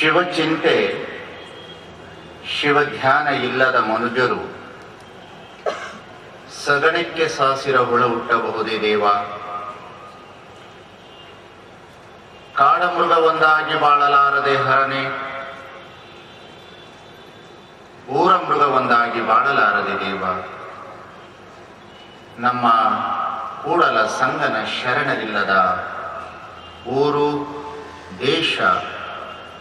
ಶಿವಚಿಂತೆ ಶಿವಧ್ಯಾನ ಇಲ್ಲದ ಮನುಜರು ಸಗಣಕ್ಕೆ ಸಾಸಿರ ಹುಳ ಹುಟ್ಟಬಹುದೇ ದೇವ. ಕಾಡಮೃಗ ಒಂದಾಗಿ ಬಾಳಲಾರದೆ ಹರನೆ, ಊರ ಮೃಗ ಒಂದಾಗಿ ಬಾಳಲಾರದೆ ದೇವ. ನಮ್ಮ ಕೂಡಲ ಸಂಗನ ಶರಣರಿಲ್ಲದ ಊರು ದೇಶ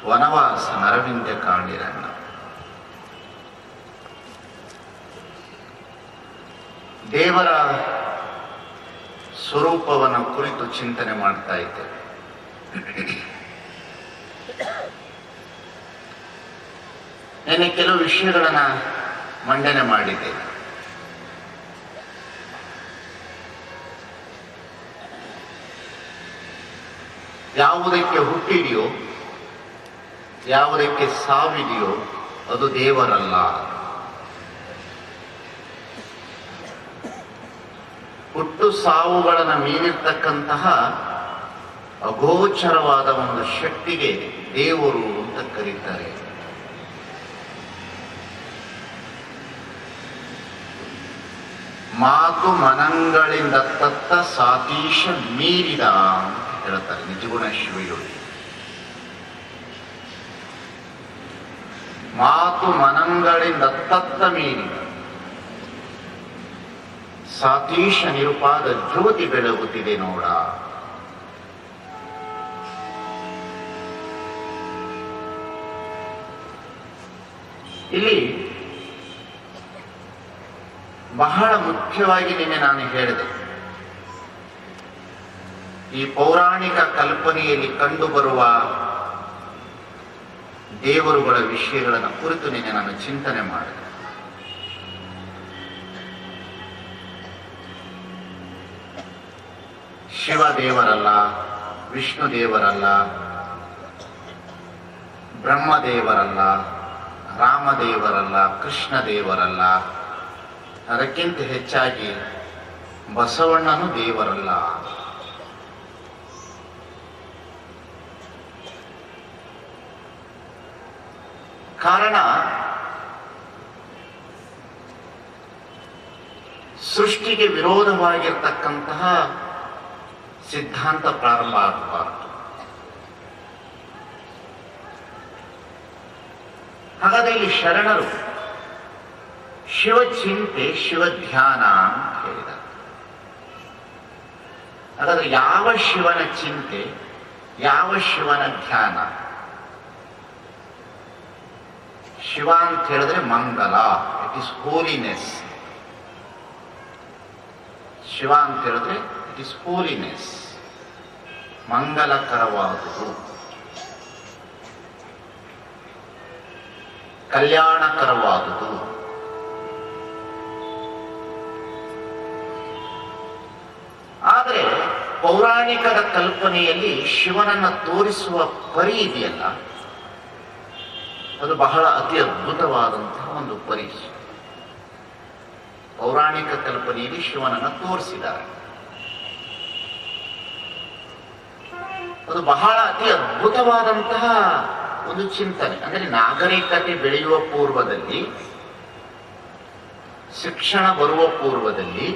ವನವಾಸ ನರವಿಂದ ಕಾಣಿರಣ್ಣ. ದೇವರ ಸ್ವರೂಪವನ್ನು ಕುರಿತು ಚಿಂತನೆ ಮಾಡ್ತಾ ಇದ್ದೇವೆ. ನೆನ್ನೆ ಕೆಲವು ವಿಷಯಗಳನ್ನ ಮಂಡನೆ ಮಾಡಿದ್ದೇವೆ. ಯಾವುದಕ್ಕೆ ಹುಟ್ಟಿದೆಯೋ, ಯಾವುದಕ್ಕೆ ಸಾವಿದೆಯೋ ಅದು ದೇವರಲ್ಲ. ಹುಟ್ಟು ಸಾವುಗಳನ್ನು ಮೀರಿರ್ತಕ್ಕಂತಹ ಅಗೋಚರವಾದ ಒಂದು ಶಕ್ತಿಗೆ ದೇವರು ಅಂತ ಕರೀತಾರೆ. ಮಾತು ಮನಂಗಳಿಂದ ತತ್ತ ಸಾತೀಶ ಮೀರಿದ ಅಂತ ಹೇಳ್ತಾರೆ ನಿಜಗುಣ ಶಿವಯೋಗಿ. ಮಾತು ಮನಂಗಳಿಂದ ತತ್ತ ಮೀರಿದ ಸಾತೀಶ ನಿರುಪಾದ ಜ್ಯೋತಿ ಬೆಳಗುತ್ತಿದೆ ನೋಡ. ಇಲ್ಲಿ ಬಹಳ ಮುಖ್ಯವಾಗಿ ನಿನ್ನೆ ನಾನು ಹೇಳಿದೆ, ಈ ಪೌರಾಣಿಕ ಕಲ್ಪನೆಯಲ್ಲಿ ಕಂಡುಬರುವ ದೇವರುಗಳ ವಿಷಯಗಳನ್ನು ಕುರಿತು ನಿನ್ನೆ ನಾನು ಚಿಂತನೆ ಮಾಡಿದೆ. ಶಿವ ದೇವರಲ್ಲ, ವಿಷ್ಣು ದೇವರಲ್ಲ, ಬ್ರಹ್ಮದೇವರಲ್ಲ, ರಾಮದೇವರಲ್ಲ, ಕೃಷ್ಣ ದೇವರಲ್ಲ, ಅದಕ್ಕಿಂತ ಹೆಚ್ಚಾಗಿ ಬಸವಣ್ಣನೂ ದೇವರಲ್ಲ. ಕಾರಣ ಸೃಷ್ಟಿಗೆ ವಿರೋಧವಾಗಿರ್ತಕ್ಕಂತಹ ಸಿದ್ಧಾಂತ ಪ್ರಾರಂಭ ಆಗಬಾರದು. ಹಾಗಾದರೆ ಇಲ್ಲಿ ಶರಣರು ಶಿವಚಿಂತೆ ಶಿವಧ್ಯಾನ ಅಂತ ಹೇಳಿದ್ದಾರೆ. ಹಾಗಾದ್ರೆ ಯಾವ ಶಿವನ ಚಿಂತೆ, ಯಾವ ಶಿವನ ಧ್ಯಾನ? ಶಿವ ಅಂತ ಹೇಳಿದ್ರೆ ಮಂಗಲ, ಇಟ್ ಇಸ್ ಹೋಲಿನೆಸ್. ಶಿವ ಅಂತ ಹೇಳಿದ್ರೆ ಇಟ್ ಇಸ್ ಹೋಲಿನೆಸ್, ಮಂಗಲಕರವಾದುದು, ಕಲ್ಯಾಣಕರವಾದುದು. ಆದರೆ ಪೌರಾಣಿಕದ ಕಲ್ಪನೆಯಲ್ಲಿ ಶಿವನನ್ನ ತೋರಿಸುವ ಪರಿ ಇದೆಯಲ್ಲ, ಅದು ಬಹಳ ಅತಿ ಅದ್ಭುತವಾದಂತಹ ಒಂದು ಪರಿ. ಪೌರಾಣಿಕ ಕಲ್ಪನೆಯಲ್ಲಿ ಶಿವನನ್ನ ತೋರಿಸಿದ್ದಾರೆ. ಅದು ಬಹಳ ಅತಿ ಅದ್ಭುತವಾದಂತಹ ಒಂದು ಚಿಂತನೆ. ಅಂದರೆ ನಾಗರಿಕತೆ ಬೆಳೆಯುವ ಪೂರ್ವದಲ್ಲಿ, ಶಿಕ್ಷಣ ಬರುವ ಪೂರ್ವದಲ್ಲಿ,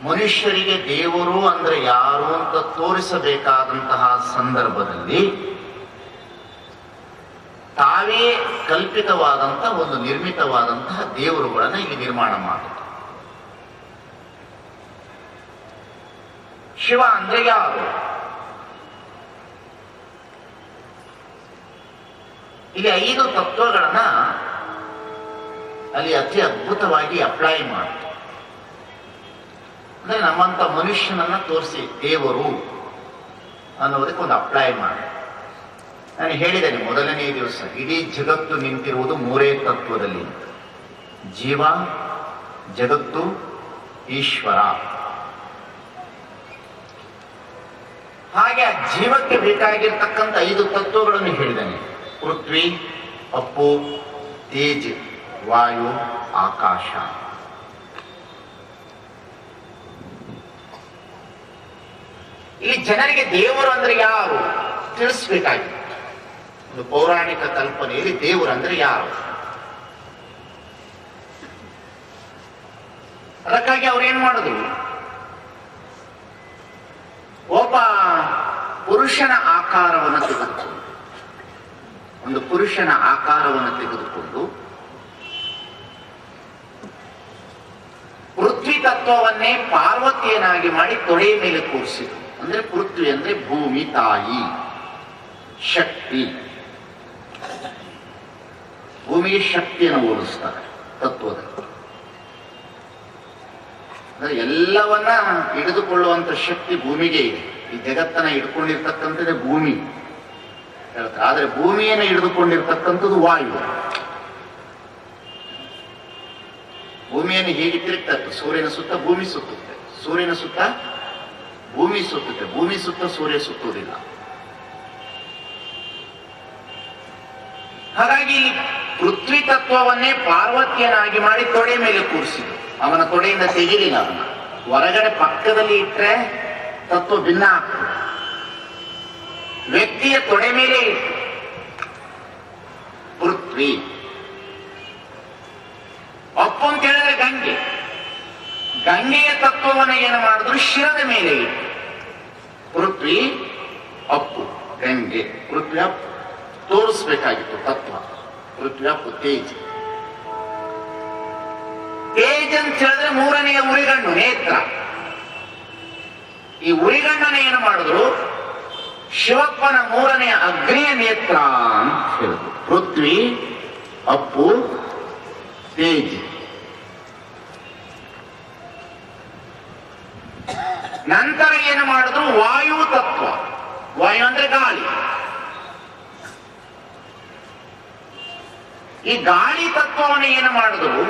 ಮನುಷ್ಯರಿಗೆ ದೇವರು ಅಂದ್ರೆ ಯಾರು ಅಂತ ತೋರಿಸಬೇಕಾದಂತಹ ಸಂದರ್ಭದಲ್ಲಿ ತಾವೇ ಕಲ್ಪಿತವಾದಂತಹ ಒಂದು ನಿರ್ಮಿತವಾದಂತಹ ದೇವರುಗಳನ್ನು ಇಲ್ಲಿ ನಿರ್ಮಾಣ ಮಾಡುತ್ತೆ. ಶಿವ ಅಂದ್ರೆ ಯಾರು? ಇಲ್ಲಿ 5 ತತ್ವಗಳನ್ನ ಅಲ್ಲಿ ಅತಿ ಅದ್ಭುತವಾಗಿ ಅಪ್ಲೈ ಮಾಡುತ್ತೆ. ಅಂದ್ರೆ ನಮ್ಮಂತ ಮನುಷ್ಯನನ್ನ ತೋರಿಸಿ ದೇವರು ಅನ್ನೋದಕ್ಕೆ ಒಂದು ಅಪ್ಲೈ ಮಾಡಿ. ನಾನು ಹೇಳಿದ್ದೇನೆ ಮೊದಲನೇ ದಿವಸ, ಇಡೀ ಜಗತ್ತು ನಿಂತಿರುವುದು 3 ತತ್ವದಲ್ಲಿ: ಜೀವ, ಜಗತ್ತು, ಈಶ್ವರ. ಹಾಗೆ ಆ ಜೀವಕ್ಕೆ ಬೇಕಾಗಿರ್ತಕ್ಕಂಥ 5 ತತ್ವಗಳನ್ನು ಹೇಳಿದ್ದೇನೆ: ಪೃಥ್ವಿ, ಅಪ್ಪು, ತೇಜ್, ವಾಯು, ಆಕಾಶ. ಇಲ್ಲಿ ಜನರಿಗೆ ದೇವರು ಅಂದ್ರೆ ಯಾರು ತಿಳಿಸ್ಬೇಕಾಗಿದೆ. ಒಂದು ಪೌರಾಣಿಕ ಕಲ್ಪನೆಯಲ್ಲಿ ದೇವರಂದ್ರೆ ಯಾರು? ಅದಕ್ಕಾಗಿ ಅವ್ರೇನ್ ಮಾಡಿದ್ರು, ಒಬ್ಬ ಪುರುಷನ ಆಕಾರವನ್ನು ತೆಗೆದುಕೊಂಡು, ಒಂದು ಪುರುಷನ ಆಕಾರವನ್ನು ತೆಗೆದುಕೊಂಡು ಪೃಥ್ವಿ ತತ್ವವನ್ನೇ ಪಾರ್ವತಿಯನ್ನಾಗಿ ಮಾಡಿ ತೊಡೆಯ ಮೇಲೆ ಕೂರಿಸಿದ್ರು. ಅಂದ್ರೆ ಪೃಥ್ವಿ ಅಂದ್ರೆ ಭೂಮಿ ತಾಯಿ, ಶಕ್ತಿ. ಭೂಮಿಗೆ ಶಕ್ತಿಯನ್ನು ಹೋಲಿಸ್ತಾರೆ ತತ್ವದಲ್ಲಿ. ಅಂದ್ರೆ ಎಲ್ಲವನ್ನ ಹಿಡಿದುಕೊಳ್ಳುವಂತ ಶಕ್ತಿ ಭೂಮಿಗೆ ಇದೆ. ಈ ಜಗತ್ತನ್ನ ಹಿಡ್ಕೊಂಡಿರ್ತಕ್ಕಂಥದ್ದೇ ಭೂಮಿ ಹೇಳ್ತಾರೆ. ಆದ್ರೆ ಭೂಮಿಯನ್ನು ಹಿಡಿದುಕೊಂಡಿರ್ತಕ್ಕಂಥದ್ದು ವಾಯು. ಭೂಮಿಯನ್ನು ಹೇಗೆ ತಿರುಗ್ತದೆ? ಸೂರ್ಯನ ಸುತ್ತ ಭೂಮಿ ಸುತ್ತುತ್ತೆ, ಸೂರ್ಯನ ಸುತ್ತ ಭೂಮಿ ಸುತ್ತುತ್ತೆ, ಭೂಮಿ ಸುತ್ತ ಸೂರ್ಯ ಸುತ್ತುವುದಿಲ್ಲ. ಹಾಗಾಗಿ ಪೃಥ್ವಿ ತತ್ವವನ್ನೇ ಪಾರ್ವತಿಯನ್ನಾಗಿ ಮಾಡಿ ತೊಡೆ ಮೇಲೆ ಕೂರಿಸಿದ್ರು. ಅವನ ತೊಡೆಯಿಂದ ತೆಗಿಲಿಲ್ಲ. ಅವನ ಹೊರಗಡೆ ಪಕ್ಕದಲ್ಲಿ ಇಟ್ಟರೆ ತತ್ವ ಭಿನ್ನ ಆಗ್ತದೆ. ವ್ಯಕ್ತಿಯ ತೊಡೆ ಮೇಲೆ ಇಟ್ಟು ಪೃಥ್ವಿ. ಅಪ್ಪು ಅಂತ ಹೇಳಿದ್ರೆ ಗಂಗೆ, ಗಂಗೆಯ ತತ್ವವನ್ನು ಏನು ಮಾಡಿದ್ರು? ಶಿರದ ಮೇಲೆ ಇಟ್ಟು ಪೃಥ್ವಿ ಅಪ್ಪು, ಗಂಗೆ ಪೃಥ್ವಿ ಅಪ್ಪು ತೋರಿಸ್ಬೇಕಾಗಿತ್ತು ತತ್ವ. ಪೃಥ್ವಿ ಅಪ್ಪು ತೇಜ್. ತೇಜ್ ಅಂತ ಹೇಳಿದ್ರೆ ಮೂರನೆಯ ಉರಿಗಣ್ಣು ನೇತ್ರ. ಈ ಉರಿಗಣ್ಣನ ಏನು ಮಾಡಿದ್ರು? ಶಿವಪ್ಪನ ಮೂರನೆಯ ಅಗ್ನಿಯ ನೇತ್ರ ಅಂತ ಹೇಳಿದ್ರು. ಪೃಥ್ವಿ ಅಪ್ಪು ತೇಜ್. ನಂತರ ಏನು ಮಾಡಿದ್ರು? ವಾಯು ತತ್ವ. ವಾಯು ಅಂದ್ರೆ ಗಾಳಿ. ಈ ಗಾಳಿ ತತ್ವವನ್ನು ಏನು ಮಾಡಿದ್ರು?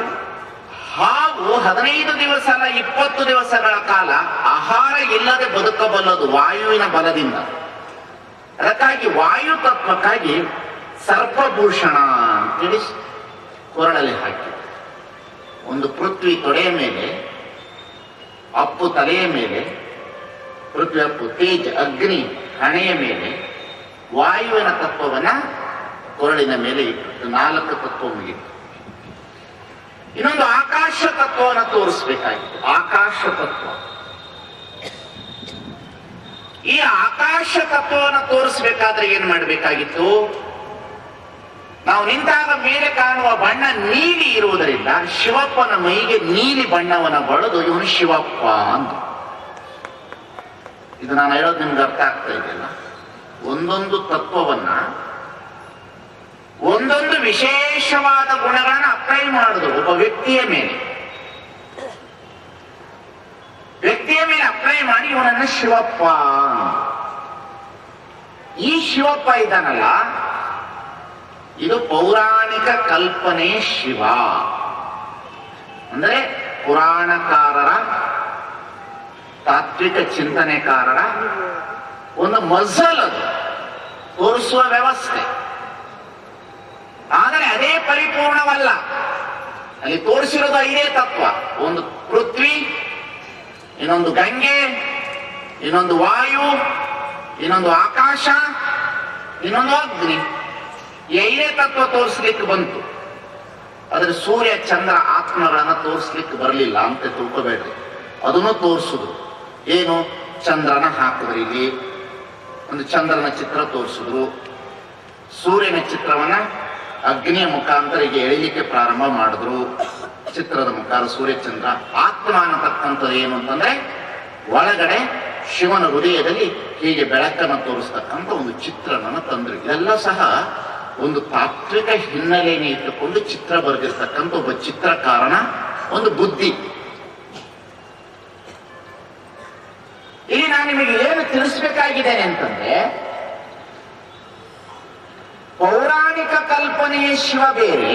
ಹಾವು 15 ದಿವಸ ಅಲ್ಲ 20 ದಿವಸಗಳ ಕಾಲ ಆಹಾರ ಇಲ್ಲದೆ ಬದುಕಬಲ್ಲದು ವಾಯುವಿನ ಬಲದಿಂದ. ಅದಕ್ಕಾಗಿ ವಾಯು ತತ್ವಕ್ಕಾಗಿ ಸರ್ಪಭೂಷಣ ಅಂತೇಳಿ ಕೊರಳಲ್ಲಿ ಹಾಕಿ, ಒಂದು ಪೃಥ್ವಿ ತೊಡೆಯ ಮೇಲೆ, ಅಪ್ಪು ತಲೆಯ ಮೇಲೆ, ಪೃಥ್ವಿ ಅಪ್ಪು ತೇಜ್ ಅಗ್ನಿ ಹಣೆಯ ಮೇಲೆ, ವಾಯುವಿನ ತತ್ವವನ್ನ ಕೊರಳಿನ ಮೇಲೆ ಇಟ್ಟು 4 ತತ್ವ ಮುಗಿತು. ಇನ್ನೊಂದು ಆಕಾಶ ತತ್ವವನ್ನು ತೋರಿಸ್ಬೇಕಾಗಿತ್ತು. ಆಕಾಶ ತತ್ವ. ಈ ಆಕಾಶ ತತ್ವವನ್ನು ತೋರಿಸ್ಬೇಕಾದ್ರೆ ಏನ್ ಮಾಡಬೇಕಾಗಿತ್ತು? ನಾವು ನಿಂತಾಗ ಮೇಲೆ ಕಾಣುವ ಬಣ್ಣ ನೀಲಿ ಇರುವುದರಿಂದ ಶಿವಪ್ಪನ ಮೈಗೆ ನೀಲಿ ಬಣ್ಣವನ್ನು ಬಳಿದು ಇವನು ಶಿವಪ್ಪ ಅಂತ. ಇದು ನಾನು ಹೇಳೋದು ನಿಮ್ಗೆ ಅರ್ಥ ಆಗ್ತಾ ಇದೆಯಲ್ಲ? ಒಂದೊಂದು ತತ್ವವನ್ನ, ಒಂದೊಂದು ವಿಶೇಷವಾದ ಗುಣಗಳನ್ನ ಅಪ್ಲೈ ಮಾಡುದು ಒಬ್ಬ ವ್ಯಕ್ತಿಯ ಮೇಲೆ. ವ್ಯಕ್ತಿಯ ಮೇಲೆ ಅಪ್ಲೈ ಮಾಡಿ ಇವನನ್ನ ಶಿವಪ್ಪ. ಈ ಶಿವಪ್ಪ ಇದ್ದಾನಲ್ಲ, ಇದು ಪೌರಾಣಿಕ ಕಲ್ಪನೆ ಶಿವ. ಅಂದ್ರೆ ಪುರಾಣಕಾರರ, ತಾತ್ವಿಕ ಚಿಂತನೆಕಾರರ ಒಂದು ಮಜಲ್, ಅದು ತೋರಿಸುವ ವ್ಯವಸ್ಥೆ. ಆದರೆ ಅದೇ ಪರಿಪೂರ್ಣವಲ್ಲ. ಅಲ್ಲಿ ತೋರಿಸಿರೋದು 5 ತತ್ವ. ಒಂದು ಪೃಥ್ವಿ, ಇನ್ನೊಂದು ಗಂಗೆ, ಇನ್ನೊಂದು ವಾಯು, ಇನ್ನೊಂದು ಆಕಾಶ, ಇನ್ನೊಂದು ಅಗ್ನಿ. ಈ 5 ತತ್ವ ತೋರಿಸ್ಲಿಕ್ಕೆ ಬಂತು. ಆದ್ರೆ ಸೂರ್ಯ ಚಂದ್ರ ಆತ್ಮಗಳನ್ನ ತೋರಿಸ್ಲಿಕ್ಕೆ ಬರಲಿಲ್ಲ ಅಂತ ತಿಳ್ಕೋಬೇಡ್ರಿ. ಅದನ್ನು ತೋರಿಸುದು. ಏನು? ಚಂದ್ರನ ಹಾಕಿದ್ರು, ಇಲ್ಲಿ ಒಂದು ಚಂದ್ರನ ಚಿತ್ರ ತೋರಿಸಿದ್ರು. ಸೂರ್ಯನ ಚಿತ್ರವನ್ನ ಅಗ್ನಿಯ ಮುಖಾಂತರ ಈಗ ಎಳಿಲಿಕ್ಕೆ ಪ್ರಾರಂಭ ಮಾಡಿದ್ರು. ಚಿತ್ರದ ಮುಖಾಂತರ ಸೂರ್ಯಚಂದ್ರ. ಆತ್ಮ ಅನ್ನತಕ್ಕಂಥದ್ದು ಏನು ಅಂತಂದ್ರೆ ಒಳಗಡೆ ಶಿವನ ಹೃದಯದಲ್ಲಿ ಹೀಗೆ ಬೆಳಕನ್ನು ತೋರಿಸ್ತಕ್ಕಂಥ ಒಂದು ಚಿತ್ರವನ್ನು ತಂದ್ರು. ಇದೆಲ್ಲ ಸಹ ಒಂದು ತಾತ್ವಿಕ ಹಿನ್ನೆಲೆಯನ್ನು ಇಟ್ಟುಕೊಂಡು ಚಿತ್ರ ಬರೆದಿರ್ತಕ್ಕಂಥ ಒಬ್ಬ ಚಿತ್ರಕಾರನ ಒಂದು ಬುದ್ಧಿ. ಇಲ್ಲಿ ನಾನು ನಿಮಗೆ ಏನು ತಿಳಿಸ್ಬೇಕಾಗಿದ್ದೇನೆ ಅಂತಂದ್ರೆ, ಪೌರಾಣಿಕ ಕಲ್ಪನೆಯ ಶಿವ ಬೇರೆ,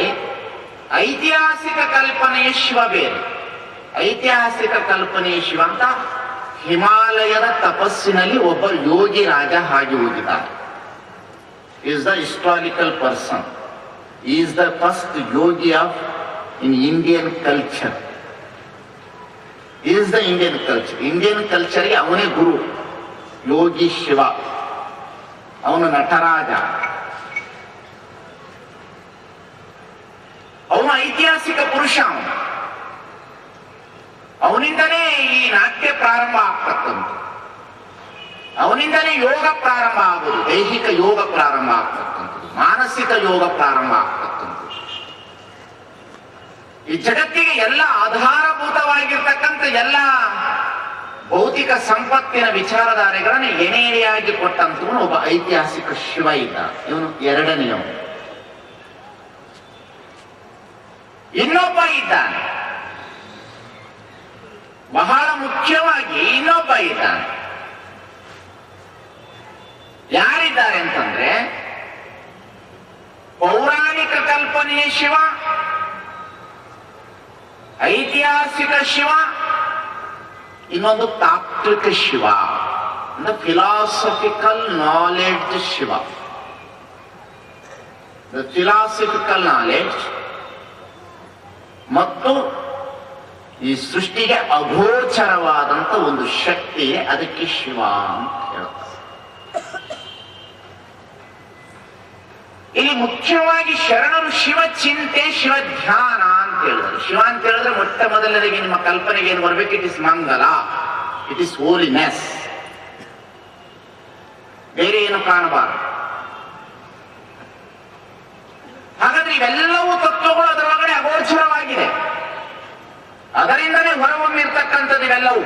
ಐತಿಹಾಸಿಕ ಕಲ್ಪನೆಯ ಶಿವ ಬೇರೆ. ಐತಿಹಾಸಿಕ ಕಲ್ಪನೆಯ ಶಿವ ಅಂತ ಹಿಮಾಲಯದ ತಪಸ್ಸಿನಲ್ಲಿ ಒಬ್ಬ ಯೋಗಿ ರಾಜ ಹಾಗೆ ಹೋಗಿದ್ದಾನೆ. Is the historical person. Is the first yogi of in Indian culture. Is the Indian culture. Indian ಕಲ್ಚರ್ಗೆ ಅವನೇ ಗುರು. ಯೋಗಿ ಶಿವ. ಅವನು ನಟರಾಜ. ಐತಿಹಾಸಿಕ ಪುರುಷ ಅವನಿಂದನೇ ಈ ನಾಟ್ಯ ಪ್ರಾರಂಭ ಆಗ್ತಕ್ಕಂಥ, ಅವನಿಂದನೇ ಯೋಗ ಪ್ರಾರಂಭ ಆಗುವುದು, ದೈಹಿಕ ಯೋಗ ಪ್ರಾರಂಭ ಆಗ್ತಕ್ಕಂಥದ್ದು, ಮಾನಸಿಕ ಯೋಗ ಪ್ರಾರಂಭ ಆಗ್ತಕ್ಕಂಥದ್ದು. ಈ ಜಗತ್ತಿಗೆ ಎಲ್ಲ ಆಧಾರಭೂತವಾಗಿರ್ತಕ್ಕಂಥ ಎಲ್ಲ ಭೌತಿಕ ಸಂಪತ್ತಿನ ವಿಚಾರಧಾರೆಗಳನ್ನು ಎಣೆಯಾಗಿ ಕೊಟ್ಟಂತವನು ಒಬ್ಬ ಐತಿಹಾಸಿಕ ಶಿವ ಇದ್ದ. ಇವನು ಎರಡನೆಯವನು. ಇನ್ನೊಬ್ಬ ಇದ್ದಾನೆ, ಬಹಳ ಮುಖ್ಯವಾಗಿ ಇನ್ನೊಬ್ಬ ಇದ್ದಾನೆ. ಯಾರಿದ್ದಾರೆ ಅಂತಂದ್ರೆ ಪೌರಾಣಿಕ ಕಲ್ಪನೆಯ ಶಿವ, ಐತಿಹಾಸಿಕ ಶಿವ, ಇನ್ನೊಂದು ತಾತ್ವಿಕ ಶಿವ, ಅಂದ್ರೆ philosophical knowledge Shiva. Philosophical knowledge ಮತ್ತು ಈ ಸೃಷ್ಟಿಗೆ ಅಗೋಚರವಾದಂತ ಒಂದು ಶಕ್ತಿ, ಅದಕ್ಕೆ ಶಿವ ಅಂತ ಹೇಳ್ತಾರೆ. ಇಲ್ಲಿ ಮುಖ್ಯವಾಗಿ ಶರಣರು ಶಿವ ಚಿಂತೆ, ಶಿವ ಧ್ಯಾನ ಅಂತ ಹೇಳಿದರು. ಶಿವ ಅಂತ ಹೇಳಿದ್ರೆ ಮೊಟ್ಟ ಮೊದಲನೇದಾಗಿ ನಿಮ್ಮ ಕಲ್ಪನೆಗೆ ಏನು ಬರ್ಬೇಕು? ಇಟ್ ಇಸ್ ಮಂಗಲ, ಇಟ್ ಇಸ್ ಹೋಲಿನೆಸ್, ಬೇರೆ ಏನು ಕಾಣಬಾರದು. ಹಾಗಾದ್ರೆ ಇವೆಲ್ಲವೂ ತತ್ವಗಳು ಅದರೊಳಗಡೆ ಅಗೋಚರವಾಗಿದೆ, ಅದರಿಂದಲೇ ಹೊರಹೊಮ್ಮಿರ್ತಕ್ಕಂಥದ್ದು ಇವೆಲ್ಲವೂ.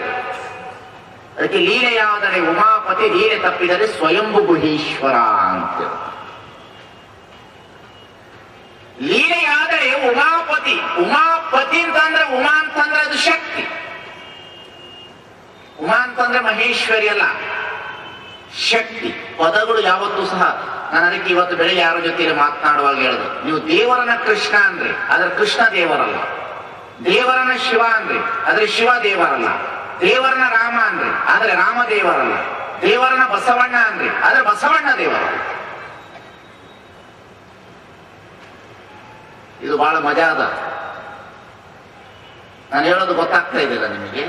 ಅದಕ್ಕೆ ಲೀಲೆಯಾದರೆ ಉಮಾಪತಿ, ಲೀಲೆ ತಪ್ಪಿದರೆ ಸ್ವಯಂಭು ಗುಹೇಶ್ವರ ಅಂತ. ಲೀಲೆಯಾದರೆ ಉಮಾಪತಿ, ಉಮಾಪತಿ ಅಂತಂದ್ರೆ ಉಮಾ ಅಂತಂದ್ರೆ ಅದು ಶಕ್ತಿ. ಉಮಾ ಅಂತಂದ್ರೆ ಮಹೇಶ್ವರಿ ಅಲ್ಲ, ಶಕ್ತಿ. ಪದಗಳು ಯಾವತ್ತೂ ಸಹ, ನಾನು ಅದಕ್ಕೆ ಇವತ್ತು ಬೆಳಿಗ್ಗೆ ಯಾರ ಜೊತೆಯಲ್ಲಿ ಮಾತನಾಡುವಾಗ ಹೇಳಿದೆ, ನೀವು ದೇವರನ್ನ ಕೃಷ್ಣ ಅಂದ್ರೆ ಆದ್ರೆ ಕೃಷ್ಣ ದೇವರಲ್ಲ, ದೇವರನ್ನ ಶಿವ ಅಂದ್ರೆ ಆದ್ರೆ ಶಿವ ದೇವರಲ್ಲ, ದೇವರನ್ನ ರಾಮ ಅಂದ್ರೆ ಆದ್ರೆ ರಾಮ ದೇವರಲ್ಲ, ದೇವರನ್ನ ಬಸವಣ್ಣ ಅಂದ್ರೆ ಆದ್ರೆ ಬಸವಣ್ಣ ದೇವರಲ್ಲ. ಇದು ಬಹಳ ಮಜಾ ಅದ. ನಾನು ಹೇಳೋದು ಗೊತ್ತಾಗ್ತಾ ಇದೆಯಲ್ಲ ನಿಮಗೆ?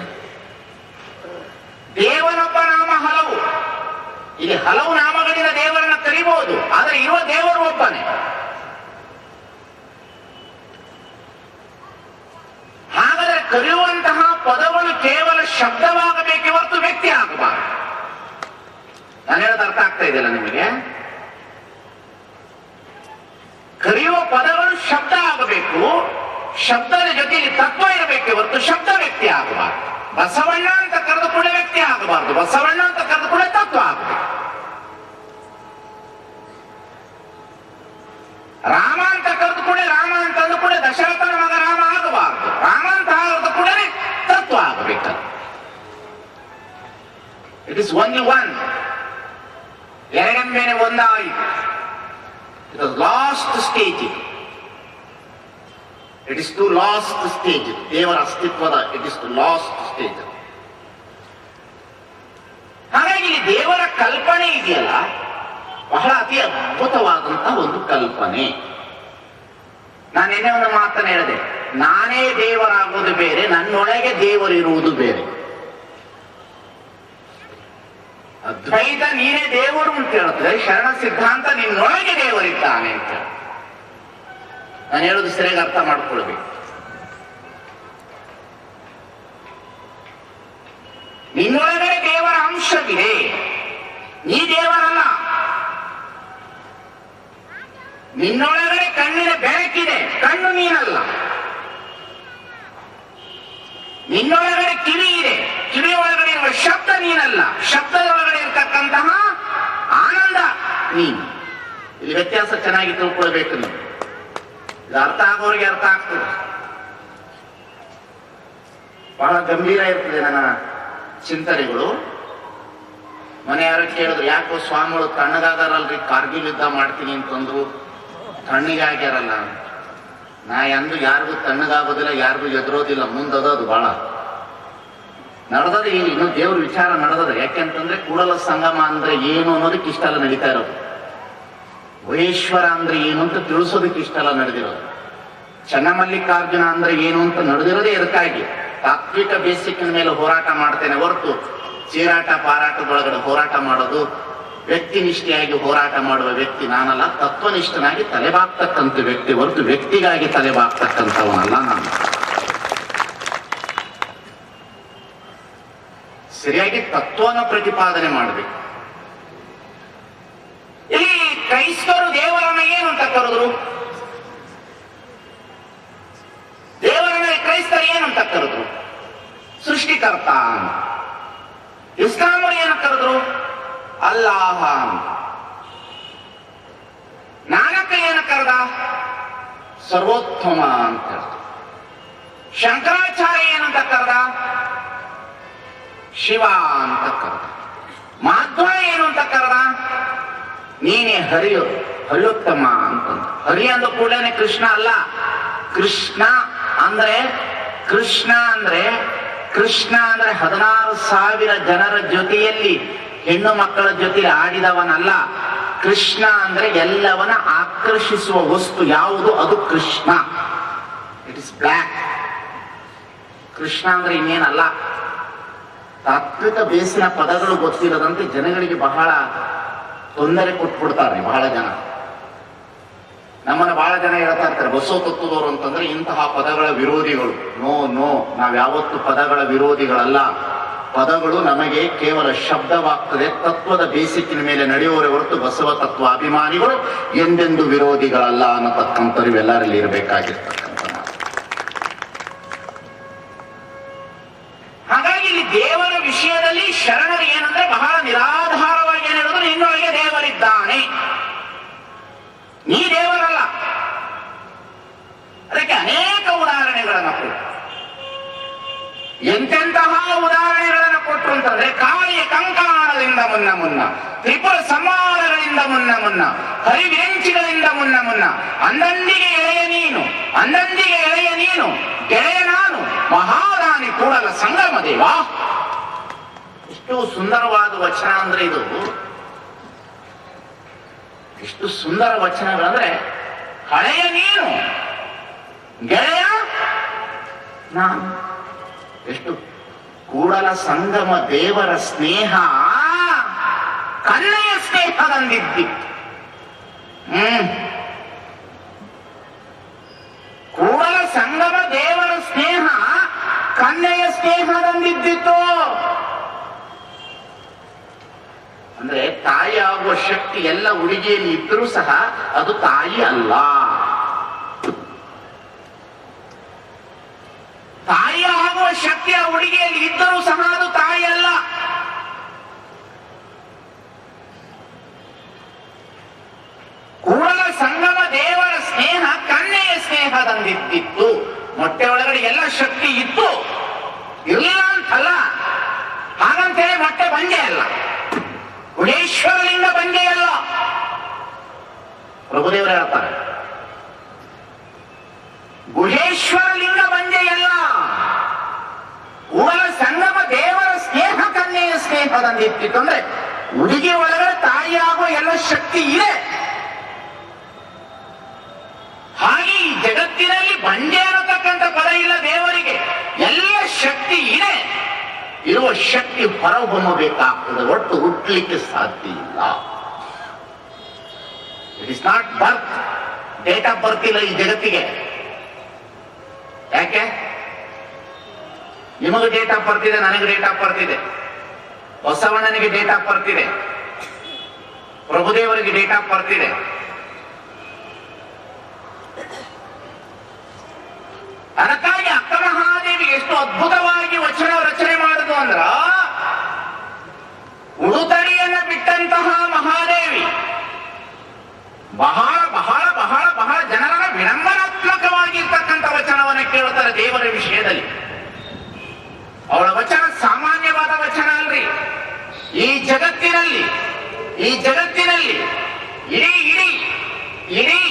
ದೇವನೊಬ್ಬ ನಾಮ ಹಲವು, ಇಲ್ಲಿ ಹಲವು ನಾಮಗಳಿಂದ ದೇವರನ್ನ ಕರಿಬಹುದು, ಆದ್ರೆ ಇರುವ ದೇವರು ಒಬ್ಬನೇ. ಹಾಗಾದ್ರೆ ಕರೆಯುವಂತಹ ಪದಗಳು ಕೇವಲ ಶಬ್ದವಾಗಬೇಕೆ ಹೊರತು ವ್ಯಕ್ತಿ ಆಗಬಾರದು. ನಾನು ಹೇಳೋದು ಅರ್ಥ ಆಗ್ತಾ ಇದೆಯಲ್ಲ ನಿಮಗೆ? ಕರೆಯುವ ಪದಗಳು ಶಬ್ದ ಆಗಬೇಕು, ಶಬ್ದದ ಜೊತೆಯಲ್ಲಿ ತತ್ವ ಇರಬೇಕೆ ಹೊರತು ಶಬ್ದ ವ್ಯಕ್ತಿ ಆಗಬಾರದು. ಬಸವಣ್ಣ ಅಂತ ಕರೆದು ಕೂಡ ವ್ಯಕ್ತಿ ಆಗಬಾರದು, ಬಸವಣ್ಣ ಅಂತ ಕರೆದು ಕೂಡ ತತ್ವ ಆಗಬೇಕು. ರಾಮ ಅಂತ ಕರೆದು ಕೂಡ ರಾಮ ಅಂತಂದು ಕೂಡ ದಶರಥನ ಮಗ ರಾಮ ಆಗಬಾರದು, ರಾಮ ಅಂತ ಕರೆದು ಕೂಡ ತತ್ವ ಆಗಬೇಕು. It is only one. ಎರಡಂಬೇನೆ ಒಂದಾಯಿತು. It is last stage. It is to last stage. ದೇವರ ಅಸ್ತಿತ್ವದ it is to last stage. ಹಾಗಾಗಿ ದೇವರ ಕಲ್ಪನೆ ಇದೆಯಲ್ಲ, ಬಹಳ ಅತಿ ಅದ್ಭುತವಾದಂತಹ ಒಂದು ಕಲ್ಪನೆ. ನಾನು ಏನೇ ಒಂದು ಮಾತನ್ನ ಹೇಳಿದೆ, ನಾನೇ ದೇವರಾಗುವುದು ಬೇರೆ, ನನ್ನೊಳಗೆ ದೇವರಿರುವುದು ಬೇರೆ. ಅದ್ವೈತ ನೀನೇ ದೇವರು ಅಂತ ಹೇಳ್ತದೆ, ಶರಣ ಸಿದ್ಧಾಂತ ನಿನ್ನೊಳಗೆ ದೇವರಿದ್ದಾನೆ ಅಂತ. ನಾನು ಹೇಳೋದು ಸರಿಯಾಗಿ ಅರ್ಥ ಮಾಡ್ಕೊಳ್ಬೇಕು. ನಿನ್ನೊಳಗಡೆ ದೇವರ ಅಂಶವಿದೆ, ನೀ ದೇವರಲ್ಲ. ನಿನ್ನೊಳಗಡೆ ಕಣ್ಣಿನ ಬೆಳಕಿದೆ, ಕಣ್ಣು ನೀನಲ್ಲ. ನಿನ್ನೊಳಗಡೆ ಕಿವಿ ಇದೆ, ಕಿವಿ ಒಳಗಡೆ ಇರುವ ಶಬ್ದ ನೀನಲ್ಲ, ಶಬ್ದದ ಒಳಗಡೆ ಇರತಕ್ಕಂತಹ ಆನಂದ ನೀನು. ಇಲ್ಲಿ ವ್ಯತ್ಯಾಸ ಚೆನ್ನಾಗಿ ತಿಳ್ಕೊಳ್ಬೇಕು ನೀವು. ಇದು ಅರ್ಥ ಆಗೋರಿಗೆ ಅರ್ಥ ಆಗ್ತದೆ. ಬಹಳ ಗಂಭೀರ ಇರ್ತದೆ ನನ್ನ ಚಿಂತನೆಗಳು. ಮನೆ ಯಾರು ಕೇಳಿದ್ರು, ಯಾಕೋ ಸ್ವಾಮಿಗಳು ತಣ್ಣಗಾದಾರಲ್ರಿ, ಕಾರ್ಗಿಲ್ ಯುದ್ಧ ಮಾಡ್ತೀನಿ ಅಂತಂದ್ರು, ತಣ್ಣಗೆ ಆಗ್ಯಾರಲ್ಲ. ನಾ ಎಂದು ಯಾರಿಗೂ ತಣ್ಣಗಾಗೋದಿಲ್ಲ, ಯಾರಿಗೂ ಎದುರೋದಿಲ್ಲ. ಮುಂದದು ಬಹಳ ನಡೆದದ. ಇನ್ನು ದೇವ್ರ ವಿಚಾರ ನಡೆದದ. ಯಾಕೆಂತಂದ್ರೆ ಕೂಡಲ ಸಂಗಮ ಅಂದ್ರೆ ಏನು ಅನ್ನೋದಕ್ಕೆ ಇಷ್ಟೆಲ್ಲ ನಡೀತಾ ಇರೋದು. ಮಹೇಶ್ವರ ಅಂದ್ರೆ ಏನು ಅಂತ ತಿಳಿಸೋದಕ್ಕೆ ಇಷ್ಟೆಲ್ಲ ನಡೆದಿರೋದು. ಚನ್ನಮಲ್ಲಿಕಾರ್ಜುನ ಅಂದ್ರೆ ಏನು ಅಂತ ನಡೆದಿರೋದೇ ಇದಕ್ಕಾಗಿ. ತಾತ್ವಿಕ ಬೇಸಿಕ್ಕಿನ ಮೇಲೆ ಹೋರಾಟ ಮಾಡ್ತೇನೆ ಹೊರತು ಚೀರಾಟ ಪಾರಾಟದೊಳಗಡೆ ಹೋರಾಟ ಮಾಡೋದು ವ್ಯಕ್ತಿನಿಷ್ಠೆಯಾಗಿ ಹೋರಾಟ ಮಾಡುವ ವ್ಯಕ್ತಿ ನಾನಲ್ಲ, ತತ್ವನಿಷ್ಠನಾಗಿ ತಲೆಬಾಗ್ತಕ್ಕಂಥ ವ್ಯಕ್ತಿ ಹೊರತು ವ್ಯಕ್ತಿಗಾಗಿ ತಲೆಬಾಗ್ತಕ್ಕಂಥವನಲ್ಲ ನಾನು. ಸರಿಯಾಗಿ ತತ್ವನ ಪ್ರತಿಪಾದನೆ ಮಾಡಬೇಕು. ಇಲ್ಲಿ ಕ್ರೈಸ್ತರು ದೇವರನ್ನ ಏನು ಅಂತ ಕರೆದ್ರು? ದೇವರನ್ನ ಕ್ರೈಸ್ತರು ಏನಂತ ಕರೆದ್ರು? ಸೃಷ್ಟಿಕರ್ತ. ಇಸ್ಲಾಮರು ಏನು ಕರೆದ್ರು? ಅಲ್ಲಾಹ. ನಾನಕ ಏನು ಕರೆದ? ಸರ್ವೋತ್ತಮ ಅಂತ. ಶಂಕರಾಚಾರ್ಯ ಏನಂತ ಕರೆದ? ಶಿವ ಅಂತ ಕರೆದ. ಮಾಧ್ವ ಏನು ಅಂತ ಕರೆದ? ನೀನೇ ಹರಿಯೋತ್ತಮ ಅಂತಂದ. ಹರಿ ಅಂದ ಕೂಡಲೇ ಕೃಷ್ಣ ಅಲ್ಲ. ಕೃಷ್ಣ ಅಂದ್ರೆ 16,000 ಜನರ ಜೊತೆಯಲ್ಲಿ ಹೆಣ್ಣು ಮಕ್ಕಳ ಜೊತೆ ಆಡಿದವನಲ್ಲ. ಕೃಷ್ಣ ಅಂದ್ರೆ ಎಲ್ಲವನ್ನ ಆಕರ್ಷಿಸುವ ವಸ್ತು ಯಾವುದು? ಅದು Krishna. It is black. Krishna ಅಂದ್ರೆ ಇನ್ನೇನಲ್ಲ. ತಾತ್ವಿಕ ಬೇಸಿನ ಪದಗಳು ಗೊತ್ತಿರದಂತೆ ಜನಗಳಿಗೆ ಬಹಳ ತೊಂದರೆ ಕೊಟ್ಬಿಡ್ತಾರೆ ಬಹಳ ಜನ. ನಮ್ಮನ್ನ ಬಹಳ ಜನ ಹೇಳ್ತಾ ಇರ್ತಾರೆ ಬಸವ ತತ್ವದವರು ಅಂತಂದ್ರೆ ಇಂತಹ ಪದಗಳ ವಿರೋಧಿಗಳು. ನೋ, ನಾವ್ಯಾವತ್ತು ಪದಗಳ ವಿರೋಧಿಗಳಲ್ಲ. ಪದಗಳು ನಮಗೆ ಕೇವಲ ಶಬ್ದವಾಗ್ತದೆ. ತತ್ವದ ಬೇಸಿಕ್ಕಿನ ಮೇಲೆ ನಡೆಯುವವರೇ ಹೊರತು ಬಸವ ತತ್ವ ಅಭಿಮಾನಿಗಳು ಎಂದೆಂದು ವಿರೋಧಿಗಳಲ್ಲ ಅನ್ನತಕ್ಕಂಥವ್ರು ಇವೆಲ್ಲರಲ್ಲಿ ಇರಬೇಕಾಗಿರ್ತಕ್ಕಂಥ ಮಾತು. ಹಾಗಾಗಿ ಇಲ್ಲಿ ದೇವರ ವಿಷಯದಲ್ಲಿ ಶರಣರು ಏನಂದ್ರೆ ಬಹಳ ನಿರಾಧಾರವಾಗಿ ಏನ್ ಹೇಳಿದ್ರು, ನಿನ್ನೊಳಗೆ ದೇವರಿದ್ದಾನೆ, ನೀ ದೇವರಲ್ಲ. ಅದಕ್ಕೆ ಅನೇಕ ಉದಾಹರಣೆಗಳನ್ನು ಕೊಟ್ಟರು. ಎಂತೆಂತಹ ಉದಾಹರಣೆಗಳನ್ನು ಕೊಟ್ಟರು ಅಂತಂದ್ರೆ, ಕಾಳಿಯ ಕಂಕಾಣದಿಂದ ಮುನ್ನ, ತ್ರಿಪುರ ಸಂಹಾರಗಳಿಂದ ಮುನ್ನ, ಹರಿವಿರಂಚಿಗಳಿಂದ ಮುನ್ನ, ಅಂದಂದಿಗೆ ಎಳೆಯ ನೀನು, ಗೆಳೆಯ ನಾನು, ಮಹಾದಾನಿ ಕೂಡಲ ಸಂಗಮ ದೇವ. ಎಷ್ಟು ಸುಂದರವಾದ ವಚನ ಅಂದ್ರೆ ಇದು. ಎಷ್ಟು ಸುಂದರ ವಚನಗಳಂದ್ರೆ, ಹಳೆಯ ನೀನು, ಗೆಳೆಯ ನಾನು. ಎಷ್ಟು ಕೂಡಲ ಸಂಗಮ ದೇವರ ಸ್ನೇಹ ಕನ್ನೆಯ ಸ್ನೇಹದಂದಿದ್ದಿತ್ತು. ಕೂಡಲ ಸಂಗಮ ದೇವರ ಸ್ನೇಹ ಕನ್ನೆಯ ಸ್ನೇಹದಂದಿದ್ದಿತ್ತು. ಅಂದ್ರೆ ತಾಯಿ ಆಗುವ ಶಕ್ತಿ ಎಲ್ಲ ಹುಡುಗಿಯಲ್ಲಿ ಇದ್ರೂ ಸಹ ಅದು ತಾಯಿ ಅಲ್ಲ. ತಾಯಿ ಆಗುವ ಶಕ್ತಿ ಆ ಹುಡುಗಿಯಲ್ಲಿ ಇದ್ದರೂ ಸಹ ಅದು ತಾಯಿ ಅಲ್ಲ. ಕೂಡಲ ಸಂಗಮ ದೇವರ ಸ್ನೇಹ ಕನ್ನೆಯ ಸ್ನೇಹದಂದಿತ್ತು. ಮೊಟ್ಟೆ ಒಳಗಡೆ ಎಲ್ಲ ಶಕ್ತಿ ಇತ್ತು, ಇರಲಿಲ್ಲ ಅಂತಲ್ಲ. ಹಾಗಂತೇಳಿ ಮೊಟ್ಟೆ ಬಂಜೆ ಅಲ್ಲ, ಗುಹೇಶ್ವರಲಿಂಗ ಬಂಜೆಯಲ್ಲ. ಪ್ರಭುದೇವರು ಹೇಳ್ತಾರೆ, ಗುಹೇಶ್ವರಲಿಂಗ ಬಂಜೆಯಲ್ಲ. ಕೂಡಲ ಸಂಗಮ ದೇವರ ಸ್ನೇಹ ಕನ್ನೆಯ ಸ್ನೇಹದಂದಿತ್ತು. ಅಂದ್ರೆ ಹುಡುಗಿ ಒಳಗಡೆ ತಾಯಿಯಾಗುವ ಎಲ್ಲ ಶಕ್ತಿ ಇದೆ. ಹಾಗೆ ಈ ಜಗತ್ತಿನಲ್ಲಿ ಬಂಜೆ ಅನ್ನತಕ್ಕಂಥ ಪದ ಇಲ್ಲ ದೇವರಿಗೆ. ಎಲ್ಲ ಶಕ್ತಿ ಇದೆ. ಇರುವ ಶಕ್ತಿ ಹೊರಹೊಮ್ಮಬೇಕಾಗ್ತದೆ, ಒಟ್ಟು ಹುಟ್ಟಲಿಕ್ಕೆ ಸಾಧ್ಯ ಇಲ್ಲ. It is not birth. Date of birth ಇಲ್ಲ ಈ ಜಗತ್ತಿಗೆ. ಯಾಕೆ? ನಿಮಗೆ ಡೇಟ್ ಆಫ್ ಬರ್ತ್ ಇದೆ, ನನಗೆ ಡೇಟ್ ಆಫ್ ಬರ್ತ್ ಇದೆ, ಬಸವಣ್ಣನಿಗೆ ಡೇಟ್ ಆಫ್ ಬರ್ತ್ ಇದೆ, ಪ್ರಭುದೇವರಿಗೆ ಡೇಟ್ ಆಫ್ ಬರ್ತ್ ಇದೆ. ಅದಕ್ಕಾಗಿ ಅಕ್ಕ ಮಹಾದೇವಿ ಎಷ್ಟು ಅದ್ಭುತವಾಗಿ ವಚನ ರಚನೆ ಮಾಡುದು ಅಂದ್ರ, ಉಡುತಡಿಯನ್ನ ಬಿಟ್ಟಂತಹ ಮಹಾದೇವಿ ಬಹಳ ಬಹಳ ಬಹಳ ಬಹಳ ಜನರನ್ನ ವಿಡಂಬನಾತ್ಮಕವಾಗಿರ್ತಕ್ಕಂಥ ವಚನವನ್ನು ಕೇಳುತ್ತಾರೆ ದೇವರ ವಿಷಯದಲ್ಲಿ. ಅವಳ ವಚನ ಸಾಮಾನ್ಯವಾದ ವಚನ ಅಲ್ರಿ. ಈ ಜಗತ್ತಿನಲ್ಲಿ ಇಡೀ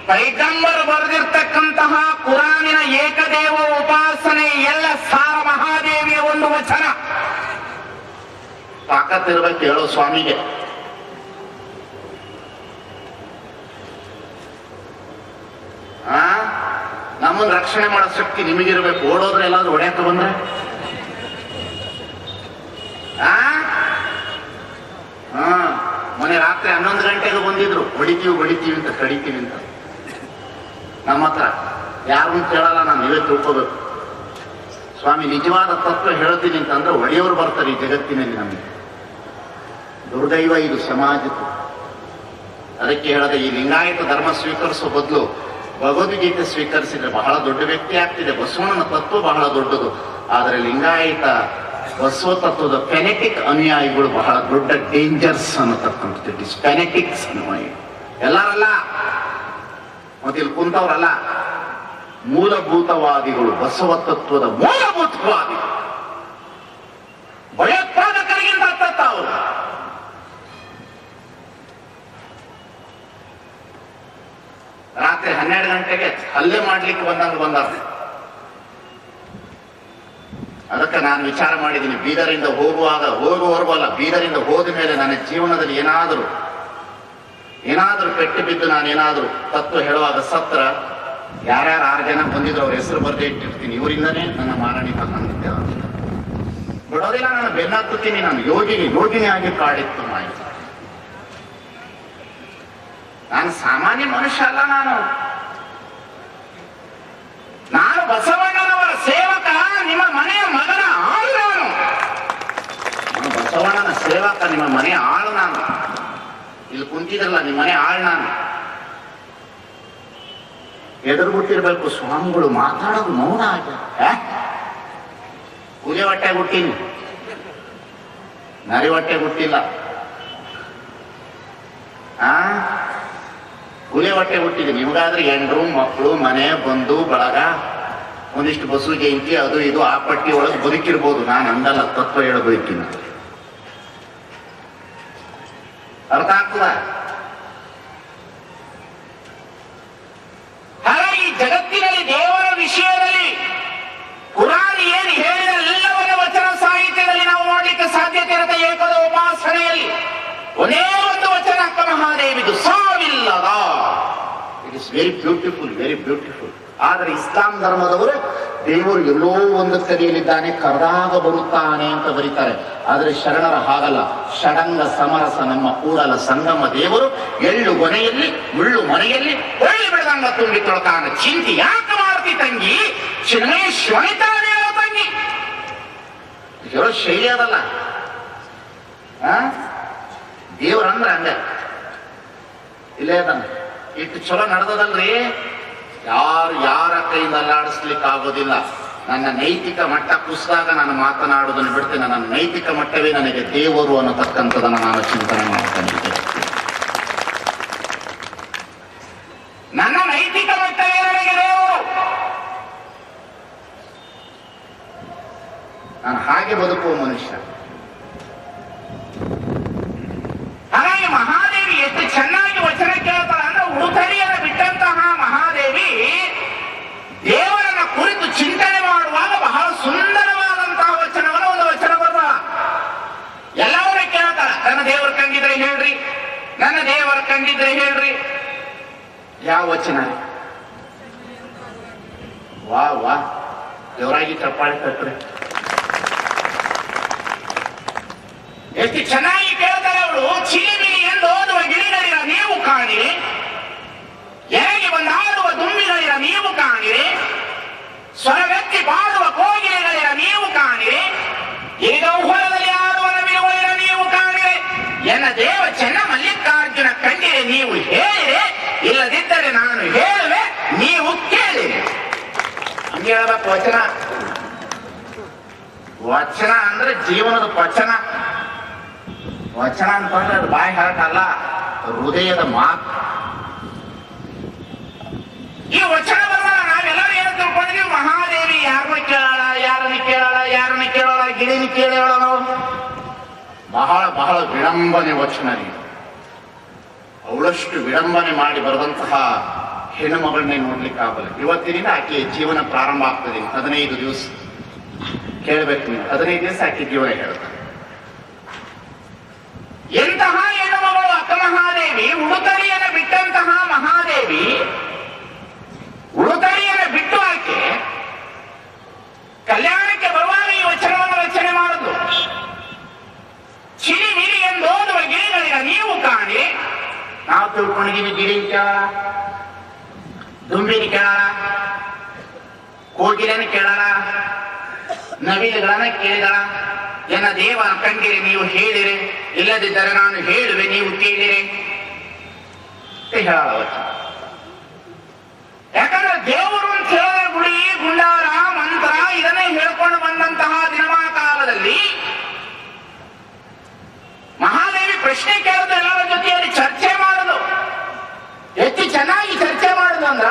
ಪೈಗಂಬರ್ ಬರೆದಿರ್ತಕ್ಕಂತಹ ಕುರಾನಿನ ಏಕದೇವ ಉಪಾಸನೆ ಎಲ್ಲ ಸಾರ ಮಹಾದೇವಿಯ ಒಂದು ವಚನ. ತಾಕತ್ತಿರ್ಬೇಕು ಹೇಳೋ ಸ್ವಾಮಿಗೆ. ನಮ್ಮನ್ನು ರಕ್ಷಣೆ ಮಾಡೋ ಶಕ್ತಿ ನಿಮಗಿರ್ಬೇಕು. ಓಡೋದ್ರೆ ಎಲ್ಲಾದ್ರೂ ಹೊಡೆಯಕ್ಕೆ ಬಂದ್ರೆ ರಾತ್ರಿ 11 ಗಂಟೆಗೆ ಬಂದಿದ್ರು, ಹೊಡಿತೀವಿ ಅಂತ, ಕಡಿತೀವಿ ಅಂತ. ನಮ್ಮ ಹತ್ರ ಯಾರನ್ನು ಕೇಳಲ್ಲ, ನಾನು ನೀವೇ ತಿಳ್ಕೋಬೇಕು. ಸ್ವಾಮಿ ನಿಜವಾದ ತತ್ವ ಹೇಳ್ತೀನಿ ಅಂತಂದ್ರೆ ಒಡೆಯವರು ಬರ್ತಾರೆ ಈ ಜಗತ್ತಿನಲ್ಲಿ. ನಮಗೆ ದುರ್ದೈವ ಇದು ಸಮಾಜದ್ದು. ಅದಕ್ಕೆ ಹೇಳದೆ, ಈ ಲಿಂಗಾಯತ ಧರ್ಮ ಸ್ವೀಕರಿಸೋ ಬದಲು ಭಗವದ್ಗೀತೆ ಸ್ವೀಕರಿಸಿದ್ರೆ ಬಹಳ ದೊಡ್ಡ ವ್ಯಕ್ತಿ ಆಗ್ತಿದೆ. ಬಸವಣ್ಣನ ತತ್ವ ಬಹಳ ದೊಡ್ಡದು, ಆದರೆ ಲಿಂಗಾಯತ ಬಸವ ತತ್ವದ ಫೆನೆಟಿಕ್ ಅನುಯಾಯಿಗಳು ಬಹಳ ದೊಡ್ಡ ಡೇಂಜರ್ಸ್ ಅನ್ನತಕ್ಕಂಥದ್ದು. ಇಟ್ ಇಸ್ ಫೆನೆಟಿಕ್ಸ್ ಅನುಯಾಯಿ ಎಲ್ಲರಲ್ಲ, ಮತ್ತೆ ಇಲ್ಲಿ ಕುಂತವ್ರಲ್ಲ, ಮೂಲಭೂತವಾದಿಗಳು, ಬಸವ ತತ್ವದ ಮೂಲಭೂತವಾದಿಗಳು, ಭಯೋತ್ಪಾದಕರಿಗಿಂತ ಹತ್ತತ್ತ ಅವರು. ರಾತ್ರಿ 12 ಗಂಟೆಗೆ ಹಲ್ಲೆ ಮಾಡ್ಲಿಕ್ಕೆ ಬಂದಾರ. ಅದಕ್ಕೆ ನಾನು ವಿಚಾರ ಮಾಡಿದ್ದೀನಿ, ಬೀದರಿಂದ ಹೋಗುವವರೆಗೂ ಅಲ್ಲ, ಬೀದರಿಂದ ಹೋದ ಮೇಲೆ ನನ್ನ ಜೀವನದಲ್ಲಿ ಏನಾದರೂ ಪೆಟ್ಟು ಬಿದ್ದು ನಾನೇನಾದರೂ ತತ್ವ ಹೇಳುವಾಗ ಸತ್ರ, ಯಾರ್ಯಾರು 6 ಜನ ಬಂದಿದ್ರು ಅವ್ರ ಹೆಸರು ಬರೆದೇ ಇಟ್ಟಿರ್ತೀನಿ. ಇವರಿಂದನೇ ನನ್ನ ಮಾರಣಿ ತಗೊಂಡಿದ್ದೆ. ಬಿಡೋದಿಲ್ಲ, ನಾನು ಬೆನ್ನತ್ತುತ್ತೀನಿ. ನಾನು ಯೋಗಿನಿ ಆಗಿ ಕಾಡಿತ್ತು ಮಾಹಿತಿ. ನಾನು ಸಾಮಾನ್ಯ ಮನುಷ್ಯ ಅಲ್ಲ. ನಾನು ಬಸವಣ್ಣನವರ ಸೇವಕ, ನಿಮ್ಮ ಮನೆಯ ಮಗನ ಆಳು ನಾನು. ಬಸವಣ್ಣನ ಸೇವಕ, ನಿಮ್ಮ ಮನೆಯ ಆಳು ನಾನು. ಇಲ್ಲಿ ಕುಂತಿದ್ರಲ್ಲ, ನಿಮ್ಮ ಮನೆ ಆಳು ನಾನು. ಎದುರುಬಿಟ್ಟಿರ್ಬೇಕು ಸ್ವಾಮಿಗಳು ಮಾತಾಡೋದು ಮೌನ ಆಗ. ಕೂಲಿ ಹೊಟ್ಟೆ ಹುಟ್ಟೀನಿ, ನರಿ ಹೊಟ್ಟೆ ಹುಟ್ಟಿಲ್ಲ. ಕೂಲಿ ಹೊಟ್ಟೆ ಹುಟ್ಟಿದೆ. ನಿಮ್ಗಾದ್ರೆ ಹೆಂಡ್ರು ಮಕ್ಕಳು, ಮನೆ, ಬಂಧು ಬಳಗ, ಒಂದಿಷ್ಟು ಬಸವ ಜಯಂತಿ, ಅದು ಇದು ಆ ಪಟ್ಟಿ ಒಳಗೆ ಬದುಕಿರ್ಬೋದು. ನಾನು ಅಂದಲ್ಲ, ತತ್ವ ಹೇಳಬೇಕಿನ ಅರ್ಥ ಆಗ್ತದ. ಹಾಗಾಗಿ ಜಗತ್ತಿನಲ್ಲಿ ದೇವರ ವಿಷಯದಲ್ಲಿ ಪುರಾಣ ಏನು ಹೇಳಿದ ಎಲ್ಲವನ್ನ ವಚನ ಸಾಹಿತ್ಯದಲ್ಲಿ ನಾವು ನೋಡ್ಲಿಕ್ಕೆ ಸಾಧ್ಯತೆ ಇರುತ್ತೆ. ಏಕದ ಉಪಾಸನೆಯಲ್ಲಿ ಒಂದೇ ಒಂದು ವಚನ ಅಕ್ಕ ಮಹಾದೇವಿದು, ಸಾವಿಲ್ಲದ. It is very beautiful, very beautiful. ಆದರೆ ಇಸ್ಲಾಂ ಧರ್ಮದವರು ದೇವರು ಎಲ್ಲೋ ಒಂದು ಕಡೆಯಲ್ಲಿದ್ದಾನೆ, ಕರೆದಾಗ ಬರುತ್ತಾನೆ ಅಂತ ಬರೀತಾರೆ. ಆದರೆ ಶರಣರ ಹಾಗಲ್ಲ. ಷಡಂಗ ಸಮರಸ ನಮ್ಮ ಕೂಡಲ ಸಂಗಮ ದೇವರು ಎಳ್ಳು ಕೊನೆಯಲ್ಲಿ ಮುಳ್ಳು ಮನೆಯಲ್ಲಿ ಒಳ್ಳೆ ಬೆಳೆದಂಗ ತುಂಬಿ ತೊಳಕಾನ. ಚಿಂತೆ ಯಾಕೆ ಮಾಡ್ತಿ ತಂಗಿ, ಚಿನ್ಮೇಶ್ವರಿತಾನೆ ತಂಗಿ. ಹೇಳೋ ಶೈಲಿ ಅದಲ್ಲ. ದೇವ್ರಂದ್ರೆ ಹಂಗ ಇಲ್ಲೇ ಅದನ್ನ ಇಟ್ಟು ಚಲೋ ನಡೆದದಲ್ರಿ. ಯಾರ ಕೈಯಿಂದ ಅಲ್ಲಾಡಿಸ್ಲಿಕ್ಕೆ ಆಗೋದಿಲ್ಲ. ನನ್ನ ನೈತಿಕ ಮಟ್ಟ ಕುಸಿದಾಗ ನಾನು ಮಾತನಾಡುವುದನ್ನು ಬಿಡ್ತೇನೆ. ನನ್ನ ನೈತಿಕ ಮಟ್ಟವೇ ನನಗೆ ದೇವರು ಅನ್ನತಕ್ಕಂಥದನ್ನು ನಾನು ಚಿಂತನೆ ಮಾಡ್ಕೊಂಡಿದ್ದೆ. ನನ್ನ ನೈತಿಕ ಮಟ್ಟವೇ ನನಗೆ ದೇವರು. ನಾನು ಹಾಗೆ ಬದುಕುವ ಮನುಷ್ಯ. ಹಾಗಾಗಿ ಮಹಾದೇವಿ ಎಷ್ಟು ಚೆನ್ನಾಗಿ ವಚನ ಕೇಳ್ತಾಳೆ ಅಂದ್ರೆ, ಉಡುತರಿಯನ್ನು ಬಿಟ್ಟಂತಹ ಮಹಾದೇವಿ ದೇವರನ್ನ ಕುರಿತು ಚಿಂತನೆ ಮಾಡುವಾಗ ಬಹಳ ಸುಂದರವಾದಂತಹ ವಚನವನ್ನು ಒಂದು ವಚನ ಬರುವ ಎಲ್ಲವನ್ನ ಕೇಳ್ತಾಳ. ನನ್ನ ದೇವರು ಕಂಡಿದ್ರೆ ಹೇಳ್ರಿ, ನನ್ನ ದೇವರು ಕಂಡಿದ್ರೆ ಹೇಳ್ರಿ. ಯಾವ ವಚನ? ವಾ ದೇವರಾಗಿ ಚಪ್ಪಾಳೆ ತಟ್ರಿ. ಎಷ್ಟು ಚೆನ್ನಾಗಿ ಕೇಳ್ತಾರೆ ಅವಳು. ಚಿಲಿಮಿಲಿ ಎಂದು ಓದುವ ಗಿಳಿಗಳಿರ ನೀವು ಕಾಣಿರಿ, ಎರೆಗೆ ಬಂದಾಡುವ ದುಂಬಿಗಳಿರ ನೀವು ಕಾಣಿರಿ, ಸ್ವರವೆತ್ತಿ ಬಾಡುವ ಕೋಗಿಲೆಗಳಿರ ನೀವು ಕಾಣಿರಿ, ಈಗ ಹೊಲದಲ್ಲಿ ಆಡುವ ನವಿಲುಗಳಿರ ನೀವು ಕಾಣಿರಿ, ಎನ್ನ ದೇವ ಚೆನ್ನ ಮಲ್ಲಿಕಾರ್ಜುನ ಕಂಡಿರೆ ನೀವು ಹೇಳಿರೆ, ಇಲ್ಲದಿದ್ದರೆ ನಾನು ಹೇಳುವೆ ನೀವು ಕೇಳಿರಿ. ಹಂಗೆ ಹೇಳ್ಬೇಕು ವಚನ. ವಚನ ಅಂದ್ರೆ ಜೀವನದ ವಚನ. ವಚನ ಅಂತಂದ್ರೆ ಅದು ಬಾಯಿ ಹಾಕಲ್ಲ, ಹೃದಯದ ಮಾತು. ಈ ವಚನ ಬಂದಾಗ ನಾವೆಲ್ಲರೂ ಏನು ತಿಳ್ಕೊಂಡಿದ್ದೀವಿ, ಮಹಾದೇವಿ ಯಾರನ್ನ ಕೇಳಲ್ಲ, ಗಿಳಿನ ಕೇಳೋಣ ನಾವು. ಬಹಳ ವಿಡಂಬನೆ ವಚನ ರೀ. ಅವಳಷ್ಟು ವಿಡಂಬನೆ ಮಾಡಿ ಬರೆದಂತಹ ಹೆಣ್ಣು ಮಗಳನ್ನೇ ನೋಡ್ಲಿಕ್ಕೆ ಆಗಲ್ಲ. ಇವತ್ತಿನಿಂದ ಆಕೆ ಜೀವನ ಪ್ರಾರಂಭ ಆಗ್ತದೆ. 15 ದಿವಸ ಕೇಳಬೇಕು ನೀವು. 15 ದಿವಸ ಆಕೆ ಜೀವನ ಹೇಳ್ತಾರೆ. ಎಂತಹ ಹೆಣ್ಣು ಮಗಳು ಅಕ್ಕ ಮಹಾದೇವಿ. ಉಡುತರಿಯನ್ನು ಬಿಟ್ಟಂತಹ ಮಹಾದೇವಿ, ಉಡುತರಿಯನ್ನು ಬಿಟ್ಟು ಆಕೆ ಕಲ್ಯಾಣಕ್ಕೆ ಬರುವಾಗ ಈ ವಚನವನ್ನು ರಚನೆ ಮಾಡುದು. ಚಿಲಿ ಮಿಲಿ ಎಂದು ಓದುವ ಗಿಳಿಗಳಿರ ನೀವು ಕಾಣಿ, ದುಂಬಿನಿ ಕೇಳಾರ, ಕೋಗಿಲೆನ ಕೇಳಾರ, ನವಿಲುಗಳನ್ನ ಕೇಳಿದಳ. ಎನ್ನ ದೇವ ಕಂಡಿರಿ ನೀವು ಹೇಳಿರಿ, ಇಲ್ಲದಿದ್ದರೆ ನಾನು ಹೇಳುವೆ ನೀವು ಕೇಳಿರಿ ಅಂತ ಹೇಳಾಳ ವಚನ. ಯಾಕಂದ್ರೆ ದೇವರು ಅಂತ ಹೇಳಿದ್ರೆ ಗುಡಿ, ಗುಂಡಾರ, ಮಂತ್ರ ಇದನ್ನೇ ಹೇಳ್ಕೊಂಡು ಬಂದಂತಹ ದಿನಮಾನ ಕಾಲದಲ್ಲಿ ಮಹಾದೇವಿ ಪ್ರಶ್ನೆ ಕೇಳಿದ ಎಲ್ಲರ ಜೊತೆಯಲ್ಲಿ ಚರ್ಚೆ ಮಾಡುದು. ಎಷ್ಟು ಚೆನ್ನಾಗಿ ಚರ್ಚೆ ಮಾಡುದು ಅಂದ್ರ,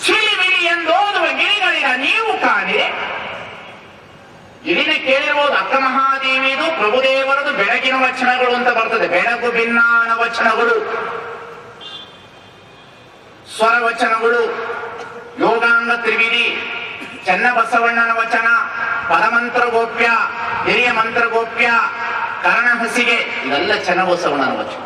ಚಿಲಿಮಿಲಿ ಎಂದೋದುವ ಗಿರಿಗಳಿಗ ನೀವು ಕಾಣಿ. ಗಿರಿನ ಕೇಳಿರ್ಬೋದು, ಅಕ್ಕ ಮಹಾದೇವಿದು ಪ್ರಭುದೇವರದು ಬೆಳಗಿನ ವಚನಗಳು ಅಂತ ಬರ್ತದೆ. ಬೆಳಗು ಭಿನ್ನಾನ ವಚನಗಳು, ಸ್ವರ ವಚನಗಳು, ಯೋಗಾಂಗ ತ್ರಿವಿಧಿ, ಚನ್ನಬಸವಣ್ಣನ ವಚನ, ಪದಮಂತ್ರ ಗೋಪ್ಯ, ಹಿರಿಯ ಮಂತ್ರ ಗೋಪ್ಯ, ಕರ್ಣಹಸಿಗೆ, ಇದೆಲ್ಲ ಚನ್ನಬಸವಣ್ಣನ ವಚನ.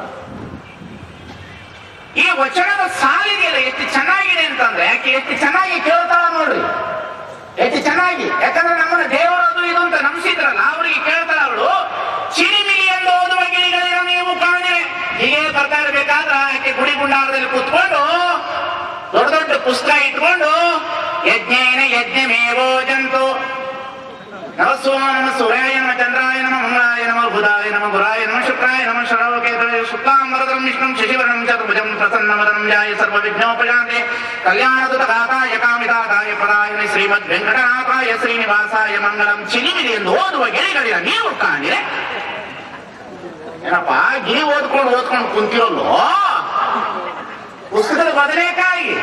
ಈ ವಚನದ ಸಾಲಿದೆಯಲ್ಲ ಎಷ್ಟು ಚೆನ್ನಾಗಿದೆ ಅಂತಂದ್ರೆ, ಯಾಕೆ ಎಷ್ಟು ಚೆನ್ನಾಗಿ ಕೇಳ್ತಾಳ ನೋಡ್ರಿ, ಎಷ್ಟು ಚೆನ್ನಾಗಿ. ಯಾಕಂದ್ರೆ ನಮ್ಮನ್ನ ದೇವರದು ಇದು ಅಂತ ನಂಬಿಸಿದ್ರಲ್ಲ, ಅವರಿಗೆ ಕೇಳ್ತಾಳ ಅವಳು, ಚಿರಿಮಿಲಿ ಎಂದು ಓದುವ ಗಿಳಿಗಳಿರ ನೀವು ಕಾಣೆ. ಹೀಗೆ ಬರ್ತಾ ಇರ್ಬೇಕಾದ್ರ ಆಕೆ ಗುಡಿ ಗುಂಡಾರದಲ್ಲಿ ಕೂತ್ಕೊಂಡು ದೊಡ್ಡ ದೊಡ್ಡ ಪುಸ್ತಕ ಇಟ್ಕೊಂಡು ಯಜ್ಞೇನ ಯಜ್ಞಮೇವೋ ಜಂತು ನಮಸ್ಸೋ ನಮ ಸೂರ್ಯಾಯ ನಮ ಚಂದ್ರಾಯ ನಮ ಮಂಗಳಾಯ ನಮ ಬುಧಾಯ ನಮ ಗುರಾಯ ನಮ ಶುಕ್ರಾಯ ನಮ ಶರವಕೇತುರೇ ಶುಕ್ಲಾಂಬರಧರಂ ವಿಷ್ಣುಂ ಶಶಿವರ್ಣಂ ಚತುರ್ಭುಜಂ ಪ್ರಸನ್ನವದನಂ ಧ್ಯಾಯ ಸರ್ವವಿಘ್ನೋಪಶಾಂತಯೇ ಕಲ್ಯಾಣದುತಗಾತಾಯ ಕಾಮಿತಾಯ ಪದಾಯ ಶ್ರೀಮದ್ ವೆಂಕಟನಾಥಾಯ ಶ್ರೀನಿವಾಸಾಯ ಮಂಗಳಂ. ಚಿಲಿಮಿಲಿ ಎಂದು ಓದುವ ಗಿಳಿಗಳಿರ ನೀವು ಕಾಣಿರೆ. ಏನಪ್ಪಾ ಗಿಳಿ ಓದ್ಕೊಂಡು ಕುಂತಿರಲ್ಲೋ, ಪುಸ್ತಕದ ಬದನೆಕಾಯಿ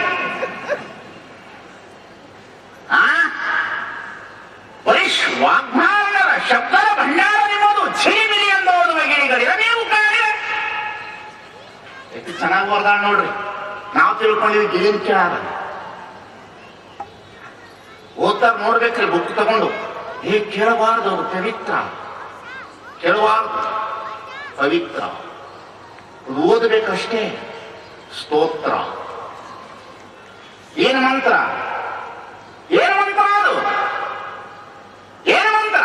ವಾಗ್ಮಾನರ ಶಬ್ದದ ಭಂಡಾರ ನಿಮ್ಮದು. ಚಿಲಿಮಿಲಿ ಎಂದು ಓದುವ ಗಿಳಿಗಳಿರ ನೀವು ಕಾಣಿರೆ. ಎಷ್ಟು ಚೆನ್ನಾಗಿ ಬರ್ದಾಳ ನೋಡ್ರಿ. ನಾವು ತಿಳ್ಕೊಂಡಿದ್ವಿ ಗಿಳಿನ ಕೇಳಾರ, ಓದ್ತಾರ ನೋಡ್ಬೇಕ್ರಿ ಬುಕ್ ತಗೊಂಡು. ಕೇಳಬಾರ್ದು, ಅದು ಪವಿತ್ರ, ಕೇಳಬಾರ್ದು, ಪವಿತ್ರ. ಅದು ಓದಬೇಕಷ್ಟೇ. ಸ್ತೋತ್ರ ಏನು ಮಂತ್ರ, ಏನು ಮಂತ್ರ, ಅದು ಏನು ಮಂತ್ರ.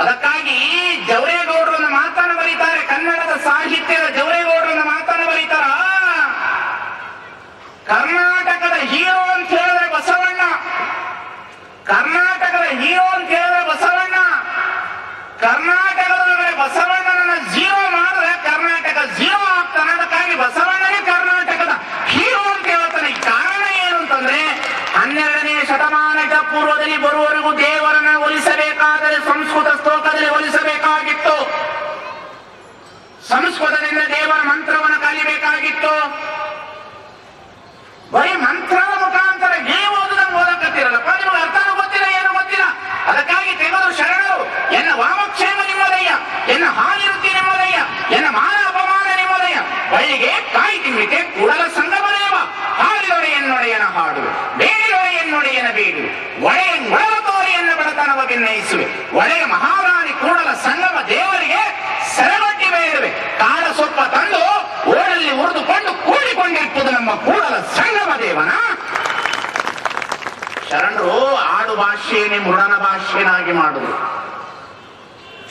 ಅದಕ್ಕಾಗಿ ಜವರೇಗೌಡರನ್ನ ಮಾತನ್ನು ಬರೀತಾರೆ, ಕನ್ನಡದ ಸಾಹಿತ್ಯದ ಜವರೇಗೌಡರನ್ನ ಮಾತನ್ನು ಬರೀತಾರ. ಕರ್ನಾಟಕದ ಹೀರೋ ಅಂತ ಹೇಳಿದ್ರೆ ಬಸವಣ್ಣ, ಕರ್ನಾಟಕದ ಹೀರೋ ಅಂತ ಹೇಳಿದ್ರೆ ಬಸವಣ್ಣ. ಕರ್ನಾಟಕದೊಳಗಡೆ ಬಸವಣ್ಣನ ಜೀರೋ ಮಾಡಿದ್ರೆ ಕರ್ನಾಟಕ ಜೀರೋ ಆಗ್ತಾನೆ. ಅದಕ್ಕಾಗಿ ಬಸವಣ್ಣನೇ ಕರ್ನಾಟಕದ ಹೀರೋ ಅಂತ ಹೇಳ್ತಾನೆ. ಕಾರಣ ಏನು ಅಂತಂದ್ರೆ, 12ನೇ ಶತಮಾನದ ಪೂರ್ವದಲ್ಲಿ ಬರುವವರೆಗೂ ದೇವರನ್ನ ಒಲಿಸಬೇಕಾದರೆ ಸಂಸ್ಕೃತ ಶ್ಲೋಕದಲ್ಲಿ ಒಲಿಸಬೇಕಾಗಿತ್ತು. ಸಂಸ್ಕೃತದಿಂದ ದೇವರ ಮಂತ್ರವನ್ನು ಕಲಿಬೇಕಾಗಿತ್ತು. ಬರೀ ಮಂತ್ರದ ಮುಖಾಂತರ ನೀವು ಓದುದಂಗೆ ಓದಕತ್ತಿರಲ್ಲಪ್ಪ, ನಿಮಗೆ ಅರ್ಥನೂ ಗೊತ್ತಿಲ್ಲ, ಏನು ಗೊತ್ತಿಲ್ಲ. ಅದಕ್ಕಾಗಿ ತೆಗೆದು ಶರಣರು, ಎನ್ನ ವಾಮಕ್ಷೇಮ ನಿಮ್ಮದಯ್ಯ, ಎನ್ನ ಹಾನಿವೃತ್ತಿ ನಿಮ್ಮದಯ್ಯ, ಎನ್ನ ಮಾನ ಅಪಮಾನ ನಿಮ್ಮದಯ್ಯ, ಬಳ್ಳಿಗೆ ಕಾಯಿ ತಿನ್ನಿಕೆ ಕೂಡಲ ಸಂಗಮದೇವ. ಹಾಡಿದೊಡೆ ಎನ್ನೊಡೆಯನ ಹಾಡು, ಬೇಡಿದೊಡೆ ಎನ್ನೊಡೆಯನ ಬೇಡು, ಒಳೆಯ ಒಳವ ತೋರಿಯನ್ನ ಬಡತನವ ಭಿನ್ನಯಿಸುವೆ. ಒಳೆಯ ಮಹಾರಾಣಿ ಕೂಡಲ ಸಂಗಮ ದೇವರಿಗೆ ಸೆರಗೊಟ್ಟಿ ಬೇಡುವೆ. ಕಾಳ ಸೊಪ್ಪ ತಂದು ಓಡಲ್ಲಿ ಉರಿದುಕೊಂಡು ಕೂಡಿಕೊಂಡಿರ್ತದೆ ನಮ್ಮ ಕೂಡಲ ಸಂಗಮ ದೇವನ. ಶರಣರು ಆಡು ಭಾಷೆಯನ್ನೇ ಮೃಡನ ಭಾಷೆಯನ್ನಾಗಿ ಮಾಡುದು.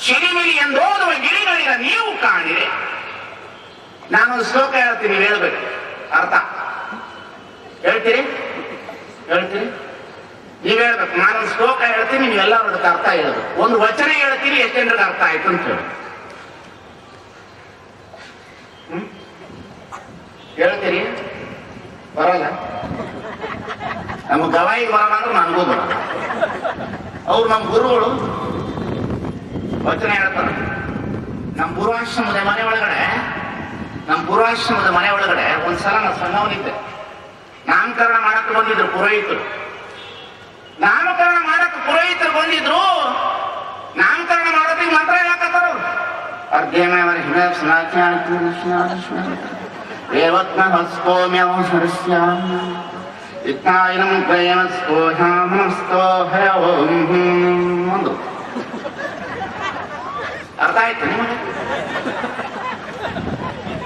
ಚಿಲಿಮಿಲಿ ಎಂದೋದುವ ಗಿಳಿಗಳಿರ ನೀವು ಕಾಣಿರೆ. ನಾನೊಂದು ಶ್ಲೋಕ ಹೇಳ್ತೀನಿ, ನೀವು ಹೇಳ್ಬೇಕು ಅರ್ಥ. ಹೇಳ್ತೀರಿ? ಹೇಳ್ತೀರಿ? ನೀವ್ ಹೇಳ್ಬೇಕು. ನಾನೊಂದು ಶ್ಲೋಕ ಹೇಳ್ತೀನಿ, ನೀವೆಲ್ಲರೂ ಅದಕ್ಕೆ ಅರ್ಥ ಹೇಳೋದು. ಒಂದು ವಚನ ಹೇಳ್ತೀನಿ, ಎಷ್ಟೆಂದ್ರೆ ಅರ್ಥ ಆಯ್ತು ಅಂತ ಹೇಳಿ ಹೇಳ್ತೀರಿ? ಬರಲ್ಲ? ನಮ್ಗೆ ಗವಾಯಿ ಬರಲ್ಲ ಅಂದ್ರೆ ನನಗೂ ಬರಲ್ಲ. ಅವ್ರು ನಮ್ಮ ಗುರುಗಳು ವಚನ ಹೇಳ್ತಾರೆ. ನಮ್ಮ ಪೂರ್ವಾಶ್ರಮದ ಮನೆ ಒಳಗಡೆ ಒಂದ್ಸಲ ನಾನು ಸಣ್ಣವನಿದ್ದೆ. ನಾಮಕರಣ ಮಾಡಕ್ಕೆ ಬಂದಿದ್ರು ಪುರೋಹಿತರು. ನಾಮಕರಣ ಮಾಡಕ್ಕೆ ಪುರೋಹಿತರು ಬಂದಿದ್ರು. ನಾಮಕರಣ ಮಾಡೋದಕ್ಕೆ ಮಂತ್ರ ಹೇಳಕತ್ತಾರ ಅವ್ರು. ಅರ್ಥ ಆಯ್ತು ನಿಮಗೆ?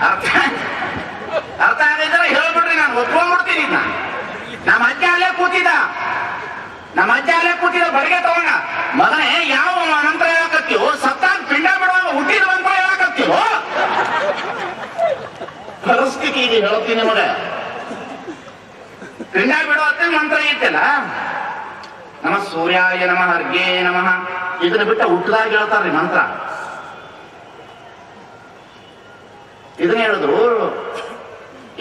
ಅರ್ಥ ಆಗಿದ್ರೆ ಹೇಳ್ಬಿಡ್ರಿ, ನಾನು ಒಪ್ಕೊಂಡ್ಬಿಡ್ತೀನಿ. ನಮ್ಮ ಅಜ್ಜ ಅಲ್ಲೇ ಕೂತಿದ ಬಡಿಗೆ ತಗೊಂಡ, ಮಗನೇ ಯಾವ ಮಂತ್ರ ಹೇಳಕತ್ತೀವೋ, ಸತ್ತಾಗ ಪಿಂಡ ಬಿಡುವಾಗ ಹುಟ್ಟಿದ ಮಂತ್ರ ಹೇಳಕತ್ತೀವೋ. ಪರಿಸ್ಥಿತಿ ಇದೆ ಹೇಳ್ತೀನಿ ನಿಮಗೆ. ಪಿಂಡ ಬಿಡೋ ಹೊತ್ತ ಮಂತ್ರ ಐತಲ್ಲ, ನಮ ಸೂರ್ಯಾಯ ನಮಃ ಅರ್ಘ್ಯೇ ನಮಃ, ಇದನ್ನ ಬಿಟ್ಟ ಹುಟ್ಟದಾಗ ಹೇಳ್ತಾರ್ರಿ ಮಂತ್ರ. ಇದನ್ನ ಹೇಳಿದ್ರು.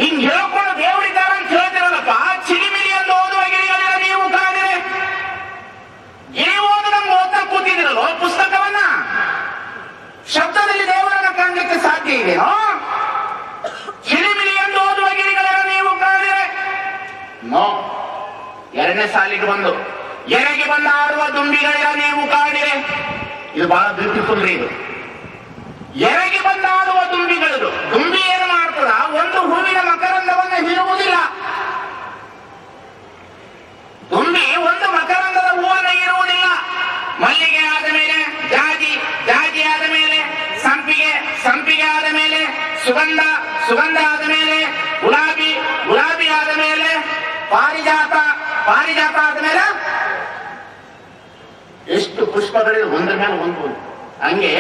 ಹಿಂಗ್ ಹೇಳ್ಕೊಂಡು ದೇವರಿದ್ದಾರ ಅಂತ ಹೇಳ್ತಿರಲ್ಲಪ್ಪ. ಚಿಲಿಮಿಲಿ ಎಂದು ಓದುವ ಗಿರಿಗಳಿರ ನೀವು ಕಾಣಿರೆ, ಗಿರಿ ಓದು ನಮ್ಗೆ ಓದ್ತಾ ಕೂತಿದಿರಲ್ಲ ಪುಸ್ತಕವನ್ನ. ಶಬ್ದದಲ್ಲಿ ದೇವರನ್ನ ಕಾಣಲಿಕ್ಕೆ ಸಾಧ್ಯ ಇದೆಯೋ? ಚಿಲಿಮಿಲಿ ಎಂದು ಓದುವ ಗಿರಿಗಳಿರ ನೀವು ಕಾಣಿರೆ. ನೋ. ಎರಡನೇ ಸಾಲಿಗೆ ಬಂದು ಎರೆಗೆ ಬಂದ ಆಡುವ ದುಂಬಿಗಳಿರ ನೀವು ಕಾಣಿರೆ. ಇದು ಬಹಳ ಬ್ಯೂಟಿಫುಲ್ ರೀ. ಇದು ಎರೆಗೆ ಬಂದ ಆಡುವ ದುಂಬಿಗಳು. ದುಂಬಿ ಏನು ಮಾಡ್ತದ? ಒಂದು ಹೂವಿನ ಮಕರಂದವನ್ನು ಹೀರುವುದಿಲ್ಲ. ದುಂಬಿ ಒಂದು ಮಕರಂದದ ಹೂವನ್ನು ಹೀರುವುದಿಲ್ಲ. ಮಲ್ಲಿಗೆ ಆದ ಮೇಲೆ ಜಾಜಿ, ಜಾಜಿ ಆದ ಮೇಲೆ ಸಂಪಿಗೆ, ಸಂಪಿಗೆ ಆದ ಮೇಲೆ ಸುಗಂಧ, ಸುಗಂಧ ಆದ ಮೇಲೆ ಗುಲಾಬಿ, ಗುಲಾಬಿ ಆದ ಮೇಲೆ ಪಾರಿಜಾತ, ಪಾರಿಜಾತ ಆದ ಮೇಲೆ ಎಷ್ಟು ಪುಷ್ಪಗಳಿವೆ ಒಂದ್ರ ಮೇಲೆ ಒಂದು. ಹಂಗೆ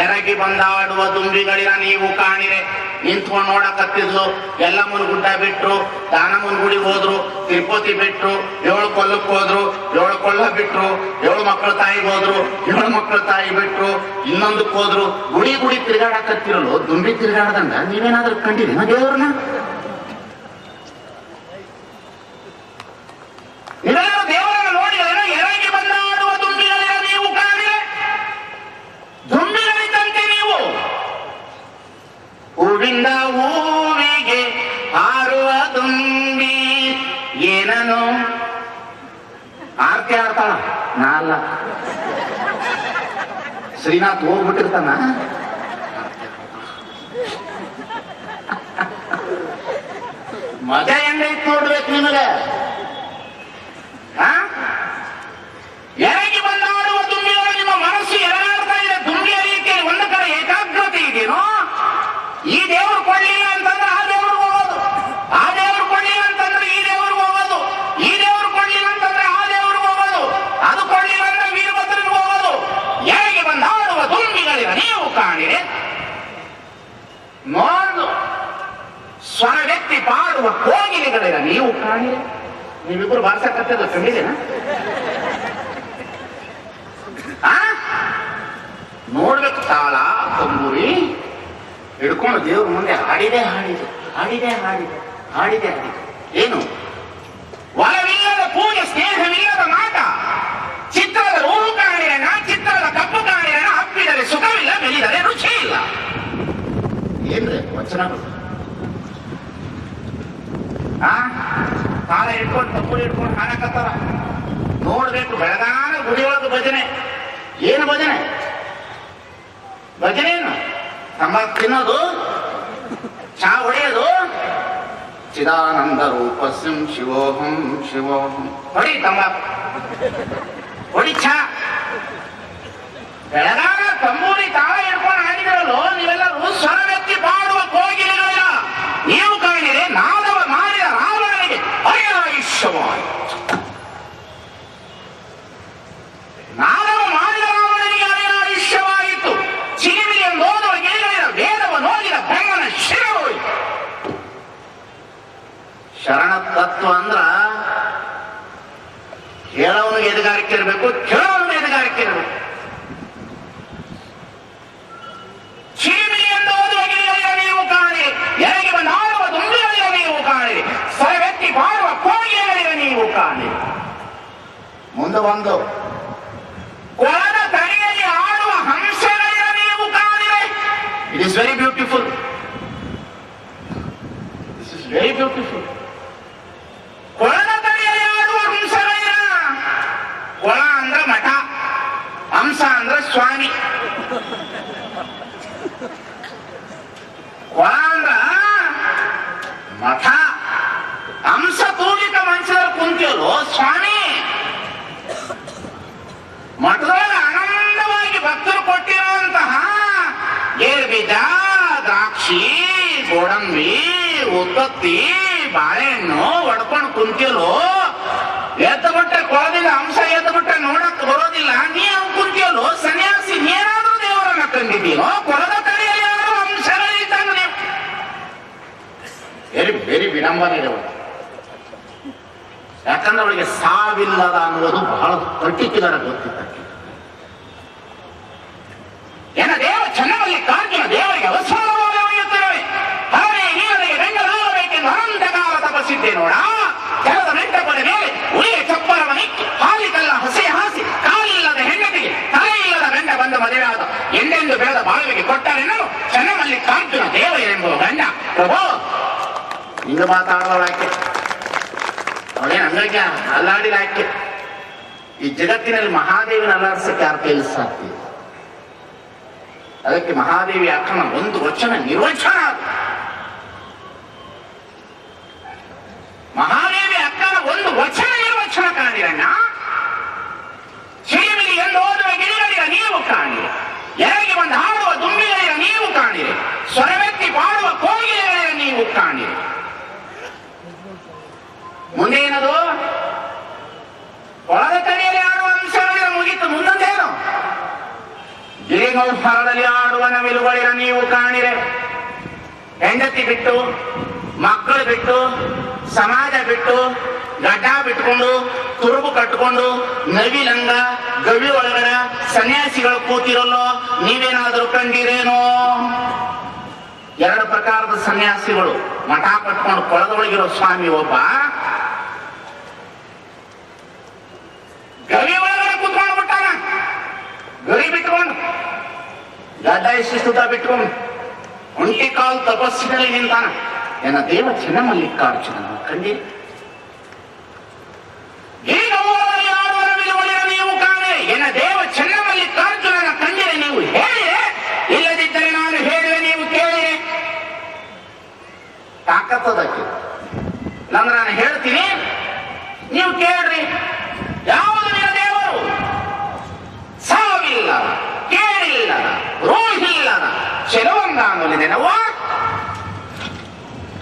ಎರಗಿ ಬಂದಾಡುವ ದುಂಬಿಗಳಿರ ನೀವು ಕಾಣಿರೆ. ನಿಂತ್ಕೊಂಡು ನೋಡಕತ್ತಿದ್ಲು. ಎಲ್ಲಮ್ಮನ ಗುಡ್ಡ ಬಿಟ್ರು, ದಾನಮ್ಮನ ಗುಡಿಗೆ ಹೋದ್ರು, ತಿರುಪತಿ ಬಿಟ್ರು, 7 ಕೊಲ್ಲಕ್ಕೆ ಹೋದ್ರು, 7 ಕೊಳ್ಳ ಬಿಟ್ರು, 7 ಮಕ್ಕಳ ತಾಯಿಗೆ ಹೋದ್ರು, 7 ಮಕ್ಕಳ ತಾಯಿ ಬಿಟ್ರು, ಇನ್ನೊಂದಕ್ಕೆ ಹೋದ್ರು. ಗುಡಿ ಗುಡಿ ತಿರುಗಾಡಕತ್ತಿರಲು ದುಂಬಿ ತಿರುಗಾಡದಂಗ ನೀವೇನಾದ್ರೂ ಕಂಡಿರಿ ನಾ ದೇವ್ರನ್ನ? ನೀವೆಲ್ಲರೂ ದೇವರನ್ನ ನೋಡಿದ್ರೆ ಎರಗಿ ಬಂದಾಡುವ ದುಂಬಿಗಳಿರ ನೀವು ಕಾಣಿರೆ. ದುಂಬಿಗಳಿದ್ದಂತೆ ನೀವು. ಹೂವಿಂದ ಹೂವಿಗೆ ಹಾರುವ ದುಂಬಿ ಏನನು ಆರ್ತಿ ಆಡ್ತಾಳ. ನಾ ಅಲ್ಲ, ಶ್ರೀನಾಥ್ ಹೋಗ್ಬಿಟ್ಟಿರ್ತಾನ. ಮಜಾ ಹೆಂಗೈತ್ ನೋಡ್ಬೇಕು ನಿಮಗೆ. ಎರಗಿ ಬಂದಾಡುವ ದುಂಬಿಗಳು. ನಿಮ್ಮ ಮನಸ್ಸು ಎರಗಾಡ್ತಾ ಇದೆ ದುಂಬಿಯ ರೀತಿಯಲ್ಲಿ. ಒಂದು ಕಡೆ ಏಕಾಗ್ರತೆ ಇದೆಯೇನೋ? ಈ ದೇವರು ಕೊಡ್ಲಿಲ್ಲ ಅಂತಂದ್ರೆ ಆ ದೇವ್ರಿಗೆ ಹೋಗೋದು, ಆ ದೇವರು ಕೊಡ್ಲಿಲ್ಲ ಅಂತಂದ್ರೆ ಈ ದೇವ್ರಿಗೆ ಹೋಗೋದು, ಈ ದೇವರು ಕೊಡ್ಲಿಲ್ಲ ಅಂತಂದ್ರೆ ಆ ದೇವ್ರಿಗೆ ಹೋಗೋದು, ಅದು ಕೊಡ್ಲಿಲ್ಲ ಅಂದ್ರೆ ವೀರಭದ್ರನಿಗೆ ಹೋಗೋದು. ಎರಗಿ ಬಂದಾಡುವ ದುಂಬಿಗಳಿರ ನೀವು ಕಾಣಿರೆ. ನೋಡು ಸ್ವರ ವ್ಯಕ್ತಿ ಪಾಡುವ ಕೋಗಿಲೆಗಳಿರ ನೀವು ಕಾಣಿರೆ. ನೀವಿಬ್ರು ಬಾರ್ಸಕತ್ತದ ಕಂಡಿದೇನ? ನೋಡ್ಬೇಕು. ತಾಳ ತಂಬೂರಿ ಹಿಡ್ಕೊಂಡು ದೇವ್ರ ಮುಂದೆ ಹಾಡಿದೆ ಹಾಡಿದೆ, ಹಾಡಿದೆ ಹಾಡಿದೆ, ಹಾಡಿದೆ ಹಾಡಿದೆ. ಏನು? ಒಲವಿಲ್ಲದ ಪೂಜೆ, ಸ್ನೇಹವಿಲ್ಲದ ಮಾಟ, ಚಿತ್ರದ ರೂಪು ಕಾಣಿರಣ, ಚಿತ್ರದ ಕಪ್ಪು ಕಾಣಿರಣ, ಹಪ್ಪಿದರೆ ಸುಖವಿಲ್ಲ, ಬೆಳೆದರೆ ರುಚಿ ಇಲ್ಲ. ಏನ್ರಿ ವಚನಗಳು? ತಾಳ ಹಿಡ್ಕೊಂಡು ತಂಬೂರಿ ಹಿಡ್ಕೊಂಡು ಹಾಡಕತ್ತಾರ. ನೋಡ್ಬೇಕು. ಬೆಳಗಾನ ಗುಡಿಯೊಳಗೆ ಭಜನೆ. ಏನು ಭಜನೆ? ಭಜನೆ ಏನು? ತಂಬಾಕು ತಿನ್ನೋದು, ಚಾ ಹೊಡೆಯೋದು. ಚಿದಾನಂದ ರೂಪಸ್ಯಂ ಶಿವೋಹಂ ಶಿವೋಹಂ. ಹೊಡಿ ತಂಬಾಕು, ಹೊಡಿ ಚಾ. ಬೆಳಗಾನ ತಂಬೂರಿ ತಾಳ ಹಿಡ್ಕೊಂಡು ಹಾಡಿದ್ರಲ್ಲೋ ನೀವೆಲ್ಲರೂ ಸ್ವರ ವ್ಯಕ್ತಿ ಪಾಡುವ ಕೋಗಿಲೆಗಳಿಲ್ಲ ನೀವು ಕಾಣಿರೆ. ನಾದವ ಮಾಡಿದ ರಾವಣನಿಗೆ ಅಯ್ಯಾಯುಷ್ಯವಾಯಿತು. ನಾದವ ಮಾಡಿದ ರಾವಣನಿಗೆ ಅಯ್ಯಾಯುಷ್ಯವಾಯಿತು. ಚಿಲಿಮಿಲಿ ಎಂದು ಓದುವ ಗಿರಿಗಳಿರ ವೇದವನ್ನು ಓದಿದ ಬ್ರಹ್ಮನ ಶಿರ ಹೋಯಿತು. ಶರಣ ತತ್ವ ಅಂದ್ರ ಹೇಳೋನಿಗೆ ಎದುಗಾರಿಕೆ ಇರಬೇಕು, ಕೇಳೋನಿಗೆ ಎದುಗಾರಿಕೆ ಇರಬೇಕು. ಚಿಲಿಮಿಲಿ ಎಂದು ಓದುವ ಗಿರಿಗಳಿರ ನೀವು ಕಾಣಿರಿ. ಎರಗಿ ಬಂದ ಆಡುವ ದುಂಬಿಗಳಿರ ನೀವು ಕಾಣಿರಿ. ಸ್ವರ ವ್ಯಕ್ತಿ ಪಾಡುವ ಕೋಗಿಲೆಗಳಿರ ನೀವು ಕಾಣಿರಿ. ಮುಂದೆ ಒಂದು ಕೊಳದ ತಡೆಯಲ್ಲಿ ಆಡುವ ಹಂಸಗಳಿರ ನೀವು ಕಾಣಿರೆ. It is very beautiful. This is very beautiful. ಕೊಳದ ತಡೆಯಲ್ಲಿ ಆಡುವ ಹಂಸಗಳಿರ. ಕೊಳ ಅಂದ್ರ ಮಠ, ಹಂಸ ಅಂದ್ರ ಸ್ವಾಮಿ. ಕೊಳ ಅಂದ್ರ ಮಠ, ಹಂಸ ತೂಲಿಕ ಮನುಷ್ಯರ ಕುಂತಿಯಲು ಸ್ವಾಮಿ. ಮಠದೊಳಗೆ ಆನಂದವಾಗಿ ಭಕ್ತರು ಕೊಟ್ಟಿರುವಂತಹ ಗೇರು ಬೀಜ, ದ್ರಾಕ್ಷಿ, ಗೋಡಂಬಿ, ಉತ್ತತ್ತಿ, ಬಾಳೆಹಣ್ಣು ಒಡ್ಕೊಂಡು ಕುಂತಿಯಲು. ಎದ್ದ ಬಿಟ್ರೆ ಕೊಳದಿಂದ ಅಂಶ ಎದ್ದ ಬಿಟ್ರೆ ನೋಡಕ್ ಬರೋದಿಲ್ಲ. ನೀವು ಕುಂತಿಯಲು ಸನ್ಯಾಸಿ. ನೀನಾದ್ರೂ ದೇವರನ್ನ ಕಂಡಿದ್ದೀನೋ? ಕೊಳದ ತಡೆಯಲ್ಲಿ ಯಾರು ಅಂಶಗಳಿದ್ದಂಗ ನೀವು. ವೆರಿ ವೆರಿ ವಿಡಂಬನೆ ಇದೆ. ಯಾಕಂದ್ರೆ ಅವಳಿಗೆ ಸಾವಿಲ್ಲದ ಅನ್ನುವುದು ಬಹಳ ಪರ್ಟಿಕ್ಯುಲರ್ ಗೊತ್ತಿತ್ತು. ಏನ ದೇವ ಚನ್ನಮಲ್ಲಿಕಾರ್ಜುನ ದೇವರಿಗೆ ಅವಸರವಾಗಿ ಒಯ್ಯುತ್ತಿರುವೆ. ಹರನೇ ನೀವರಿಗೆ ಗಂಡನಾಗಬೇಕೆಂದು ಅನಂತ ಕಾಲ ತಪಸ್ಸಿದ್ದೆ ನೋಡ. ಜಲದ ಮೆಟ್ಟಪದ ಮೇಲೆ ಉಳಿಯ ಚಪ್ಪರವನಿಕ್ಕಿ ಹಾಲಿಕಲ್ಲ ಹಸೆ ಹಾಸಿ ಕಾಲಿಲ್ಲದ ಹೆಂಡತಿಗೆ ತಲೆಯಿಲ್ಲದ ಗಂಡ ಬಂದ ಮದುವೆಯಾದ ಎಂದೆಂದು ಬೆಳೆದ ಬಾಳುವಿಗೆ ಕೊಟ್ಟರೆನ್ನಲು ಚನ್ನಮಲ್ಲಿಕಾರ್ಜುನ ದೇವ ಎಂಬುವ ಗಂಡ. ಪ್ರಭು ಹಿಂಗ ಮಾತಾಡೋಳಾಕೆ, ಅವಳೇನು ಅಂಗಡಿಗೆ ಅಲ್ಲಾಡಿಲಾಕೆ. ಈ ಜಗತ್ತಿನಲ್ಲಿ ಮಹಾದೇವಿನ ಅಲ್ಲಾಡಿಸಕ್ಕೆ ಯಾರು ಕೈಲಿ ಸಾಧ್ಯ? ಅದಕ್ಕೆ ಮಹಾದೇವಿ ಅಕ್ಕನ ಒಂದು ವಚನ ನಿರ್ವಚನ. ಮಹಾದೇವಿ ಅಕ್ಕನ ಒಂದು ವಚನ ನಿರ್ವಚನ ಕಾಣಿರಣ್ಣ. ಚಿರಿಮಿಲಿ ಎಂದು ಓದುವ ಗಿಳಿಗಳಿರ ನೀವು ಕಾಣಿರಿ, ಎರಗಿ ಬಂದು ಹಾಡುವ ದುಂಬಿಗಳಿರ ನೀವು ಕಾಣಿರಿ, ಸ್ವರವೆತ್ತಿ ಪಾಡುವ ಕೋಗಿಲೆಗಳಿರ ನೀವು ಕಾಣಿರಿ. ಮುಂದೇನದು? ಒಳದ ಕಡೆಯಲ್ಲಿ ಆಡುವ ಅಂಶಗಳಿರ ಮುಗಿತು. ಮುಂದೊಂದೇನು? ಗಿರಿಗಳು ಹೊರಡಲಿ ಆಡುವ ನವಿಲುಗಳಿರ ನೀವು ಕಾಣಿರೆ. ಹೆಂಡತಿ ಬಿಟ್ಟು, ಮಕ್ಕಳು ಬಿಟ್ಟು, ಸಮಾಜ ಬಿಟ್ಟು, ಗಡ್ಡ ಬಿಟ್ಕೊಂಡು, ತುರುಬು ಕಟ್ಟಿಕೊಂಡು, ನವಿಲಂಗ ಗವಿ ಒಳಗಡೆ ಸನ್ಯಾಸಿಗಳು ಕೂತಿರಲ್ಲೋ, ನೀವೇನಾದರೂ ಕಂಡಿರೇನೋ? ಎರಡು ಪ್ರಕಾರದ ಸನ್ಯಾಸಿಗಳು. ಮಠ ಕಟ್ಕೊಂಡು ಕೊಳದೊಳಗಿರೋ ಸ್ವಾಮಿ ಒಬ್ಬ, ಗವಿ ಒಳಗಡೆ ಕೂತ್ಕೊಂಡು ಬಿಟ್ಟಾನ. ಗರಿ ಬಿಟ್ಕೊಂಡು, ಗಡ್ಡ ಶಿಸ್ತುತ ಬಿಟ್ಕೊಂಡು, ಒಂಟಿ ಕಾಲು ತಪಸ್ಸಿನಲ್ಲಿ ನಿಂತಾನ. ಏನ ದೇವ ಚನ್ನಮಲ್ಲಿಕಾರ್ಜುನ ಕಂಡಿ. ನೀವು ಕಾಣೆ. ಏನ ದೇವ ಚನ್ನಮಲ್ಲಿಕಾರ್ಜುನನ ಕಂಡಿರೆ ನೀವು ಹೇಳಿರೆ, ಇಲ್ಲದಿದ್ದರೆ ನಾನು ಹೇಳುವೆ ನೀವು ಕೇಳಿರೆ. ತಾಕತ್ತದಕ್ಕೆ ಇಲ್ಲಾಂದ್ರೆ ನಾನು ಹೇಳ್ತೀನಿ, ನೀವು ಕೇಳ್ರಿ. ಯಾವುದು ನಿನ್ನ ದೇವರು? ಸಾವಿಲ್ಲದ, ಕೇಳಿಲ್ಲದ, ರೋಹಿಲ್ಲದ ಚೆಲುವಂಗಾನುಲಿದೆನವ.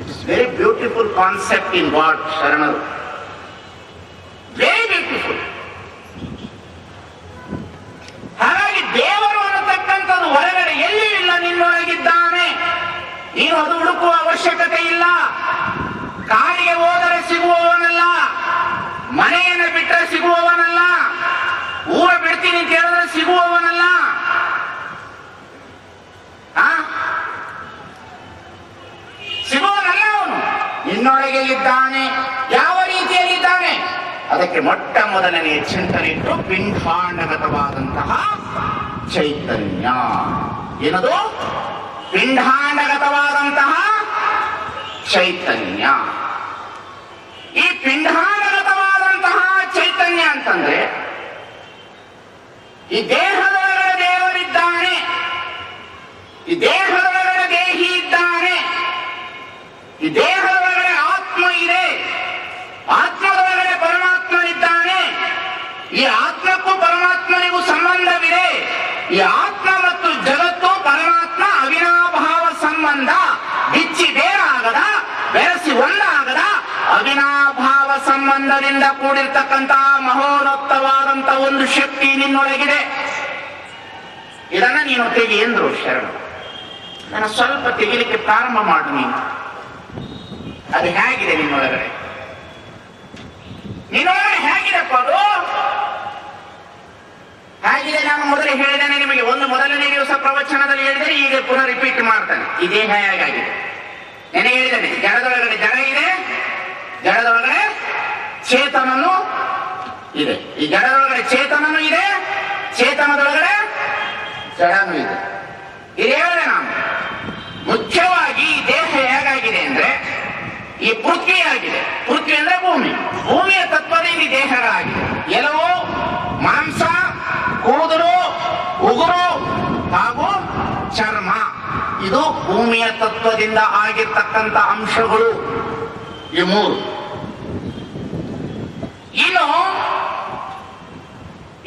It's very beautiful concept in god ಶರಣರು. Very beautiful. ಹಾಗಾಗಿ ದೇವರು ಅನ್ನತಕ್ಕಂಥದ್ದು ಹೊರಗಡೆ ಎಲ್ಲಿ ಇಲ್ಲ, ನಿನ್ನೊಳಗಿದ್ದಾನೆ. ನೀನು ಅದು ಹುಡುಕುವ ಅವಶ್ಯಕತೆ ಇಲ್ಲ. ಕಾಡಿಗೆ ಹೋದರೆ ಸಿಗುವವನಲ್ಲ, ಮನೆಯನ್ನು ಬಿಟ್ಟರೆ ಸಿಗುವವನಲ್ಲ, ಊರ ಬಿಡ್ತೀನಿ ಅಂತ ಹೇಳಿದ್ರೆ ಸಿಗುವವನಲ್ಲ. ಸಿಗುವನಲ್ಲ ಅವನು. ನಿನ್ನೊಳಗೆಲ್ಲಿದ್ದಾನೆ, ಯಾವ ರೀತಿಯಲ್ಲಿದ್ದಾನೆ? ಅದಕ್ಕೆ ಮೊಟ್ಟ ಮೊದಲನೆಯ ಚಿಂತನೆ ಇಟ್ಟು ಪಿಂಡಾಂಡಗತವಾದಂತಹ ಚೈತನ್ಯ. ಏನದು? ಪಿಂಡಾಂಡಗತವಾದಂತಹ ಚೈತನ್ಯ. ಈ ಪಿಂಡಾಂಡಗತವಾದಂತಹ ಚೈತನ್ಯ ಅಂತಂದ್ರೆ ಈ ದೇಹದೊಳಗಡೆ ದೇವರಿದ್ದಾನೆ, ಈ ದೇಹದೊಳಗಡೆ ದೇಹಿ ಇದ್ದಾನೆ, ಈ ದೇಹದೊಳಗಡೆ ಆತ್ಮ ಇದೆ, ಆತ್ಮದೊಳಗಡೆ ಪರಮಾತ್ಮನಿದ್ದಾನೆ. ಈ ಆತ್ಮಕ್ಕೂ ಪರಮಾತ್ಮನಿಗೂ ಸಂಬಂಧವಿದೆ. ಈ ಆತ್ಮ ಮತ್ತು ಜಗತ್ತು ಪರಮಾತ್ಮ ಅವಿನಾಭಾವ ಸಂಬಂಧ. ಬಿಚ್ಚಿ ಬೇರಾಗದ, ಬೆರೆಸಿ ಒಂದಾಗದ ಅವಿನಾಭಾವ ಸಂಬಂಧದಿಂದ ಕೂಡಿರ್ತಕ್ಕಂತಹ ಮಹೋನ್ನತವಾದಂತ ಒಂದು ಶಕ್ತಿ ನಿನ್ನೊಳಗಿದೆ. ಇದನ್ನ ನೀನು ತೆಗಿ ಎಂದ್ರು ಶರಣ. ನಾನು ಸ್ವಲ್ಪ ತೆಗಿಲಿಕ್ಕೆ ಪ್ರಾರಂಭ ಮಾಡು ನೀನು. ಅದು ಹೇಗಿದೆ ನಿನ್ನೊಳಗಡೆ? ನಿನ್ನೊಳಗಡೆ ಹೇಗಿದೆಪ್ಪ ಅದು? ಹೇಗಿದೆ? ನಾನು ಮೊದಲೇ ಹೇಳಿದ್ದೇನೆ ನಿಮಗೆ. ಮೊದಲನೇ ದಿವಸ ಪ್ರವಚನದಲ್ಲಿ ಹೇಳಿದರೆ, ಈಗ ಪುನಃ ರಿಪೀಟ್ ಮಾಡ್ತಾನೆ. ಈ ದೇಹ ಹೇಗಾಗಿದೆ ನೆನೆ ಹೇಳಿದ್ದೇನೆ. ಜಡದೊಳಗಡೆ ಜಡ ಇದೆ, ಜಡದೊಳಗಡೆ ಚೇತನನು ಇದೆ. ಈ ಜಡದೊಳಗಡೆ ಚೇತನನು ಇದೆ, ಚೇತನದೊಳಗಡೆ ಜಡನೂ ಇದೆ. ಇದು ಹೇಳಿದೆ ನಾನು. ಮುಖ್ಯವಾಗಿ ಈ ದೇಹ ಹೇಗಾಗಿದೆ ಅಂದ್ರೆ, ಈ ಪೃಥ್ವಿ ಆಗಿದೆ. ಪೃಥ್ವಿ ಅಂದ್ರೆ ಭೂಮಿ. ಭೂಮಿಯ ತತ್ವದಿಂದ ಈ ದೇಹಗಳಾಗಿದೆ. ಎಲವು, ಮಾಂಸ, ಕೂದಲು, ಉಗುರು ಹಾಗೂ ಚರ್ಮ. ಇದು ಭೂಮಿಯ ತತ್ವದಿಂದ ಆಗಿರ್ತಕ್ಕಂಥ ಅಂಶಗಳು ಈ ಮೂರು. ಇನ್ನು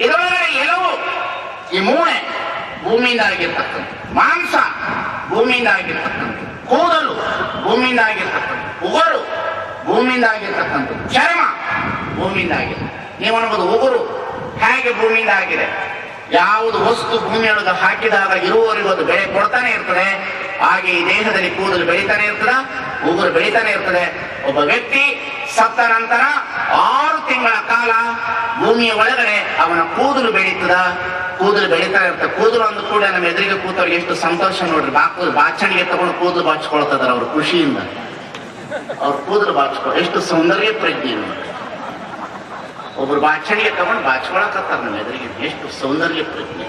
ಇದರೊಳಗಡೆ ಎಲವು, ಈ ಮೂಳೆ ಭೂಮಿಯಿಂದ ಆಗಿರ್ತಕ್ಕಂಥ, ಮಾಂಸ ಭೂಮಿಯಿಂದ ಆಗಿರ್ತಕ್ಕಂಥ, ಕೂದಲು ಭೂಮಿಯಿಂದ ಆಗಿರ್ತಕ್ಕಂಥ, ಉಗುರು ಭೂಮಿಯಿಂದ ಆಗಿರ್ತಕ್ಕಂಥ, ಚರ್ಮ ಭೂಮಿಯಿಂದ ಆಗಿದೆ. ನೀವು ಅನ್ಬೋದು ಉಗುರು ಹೇಗೆ ಭೂಮಿಯಿಂದ ಆಗಿದೆ? ಯಾವುದು ವಸ್ತು ಭೂಮಿಯೊಳಗೆ ಹಾಕಿದಾಗ ಇರುವವರೆಗೂ ಅದು ಬೆಳೆ ಕೊಡ್ತಾನೆ ಇರ್ತದೆ. ಹಾಗೆ ಈ ದೇಹದಲ್ಲಿ ಕೂದಲು ಬೆಳೀತಾನೆ ಇರ್ತದ, ಉಗುರು ಬೆಳೀತಾನೆ ಇರ್ತದೆ. ಒಬ್ಬ ವ್ಯಕ್ತಿ ಸತ್ತ ನಂತರ 6 ತಿಂಗಳ ಕಾಲ ಭೂಮಿಯ ಒಳಗಡೆ ಅವನ ಕೂದಲು ಬೆಳೀತದ. ಕೂದಲು ಬೆಳೀತಾ ಇರ್ತದೆ. ಕೂದಲು ಅಂದ ಕೂಡ ನಮ್ಮ ಎದುರಿಗೆ ಕೂತವ್ರಿಗೆ ಎಷ್ಟು ಸಂತೋಷ ನೋಡ್ರಿ. ಬಾಚಣಿಗೆ ತಗೊಂಡು ಕೂದಲು ಬಾಚ್ಕೊಳ್ತದಾರ ಅವ್ರ ಖುಷಿಯಿಂದ. ಅವ್ರ ಕೂದಲು ಎಷ್ಟು ಸೌಂದರ್ಯ ಪ್ರಜ್ಞೆ ನೋಡ್ರಿ. ಒಬ್ರು ಬಾಚಣಿಗೆ ತಗೊಂಡು ಬಾಚ್ಕೊಳಕತ್ತಾರ ನಮ್ಮ ಎದುರಿಗೆ. ಎಷ್ಟು ಸೌಂದರ್ಯ ಪ್ರಜ್ಞೆ,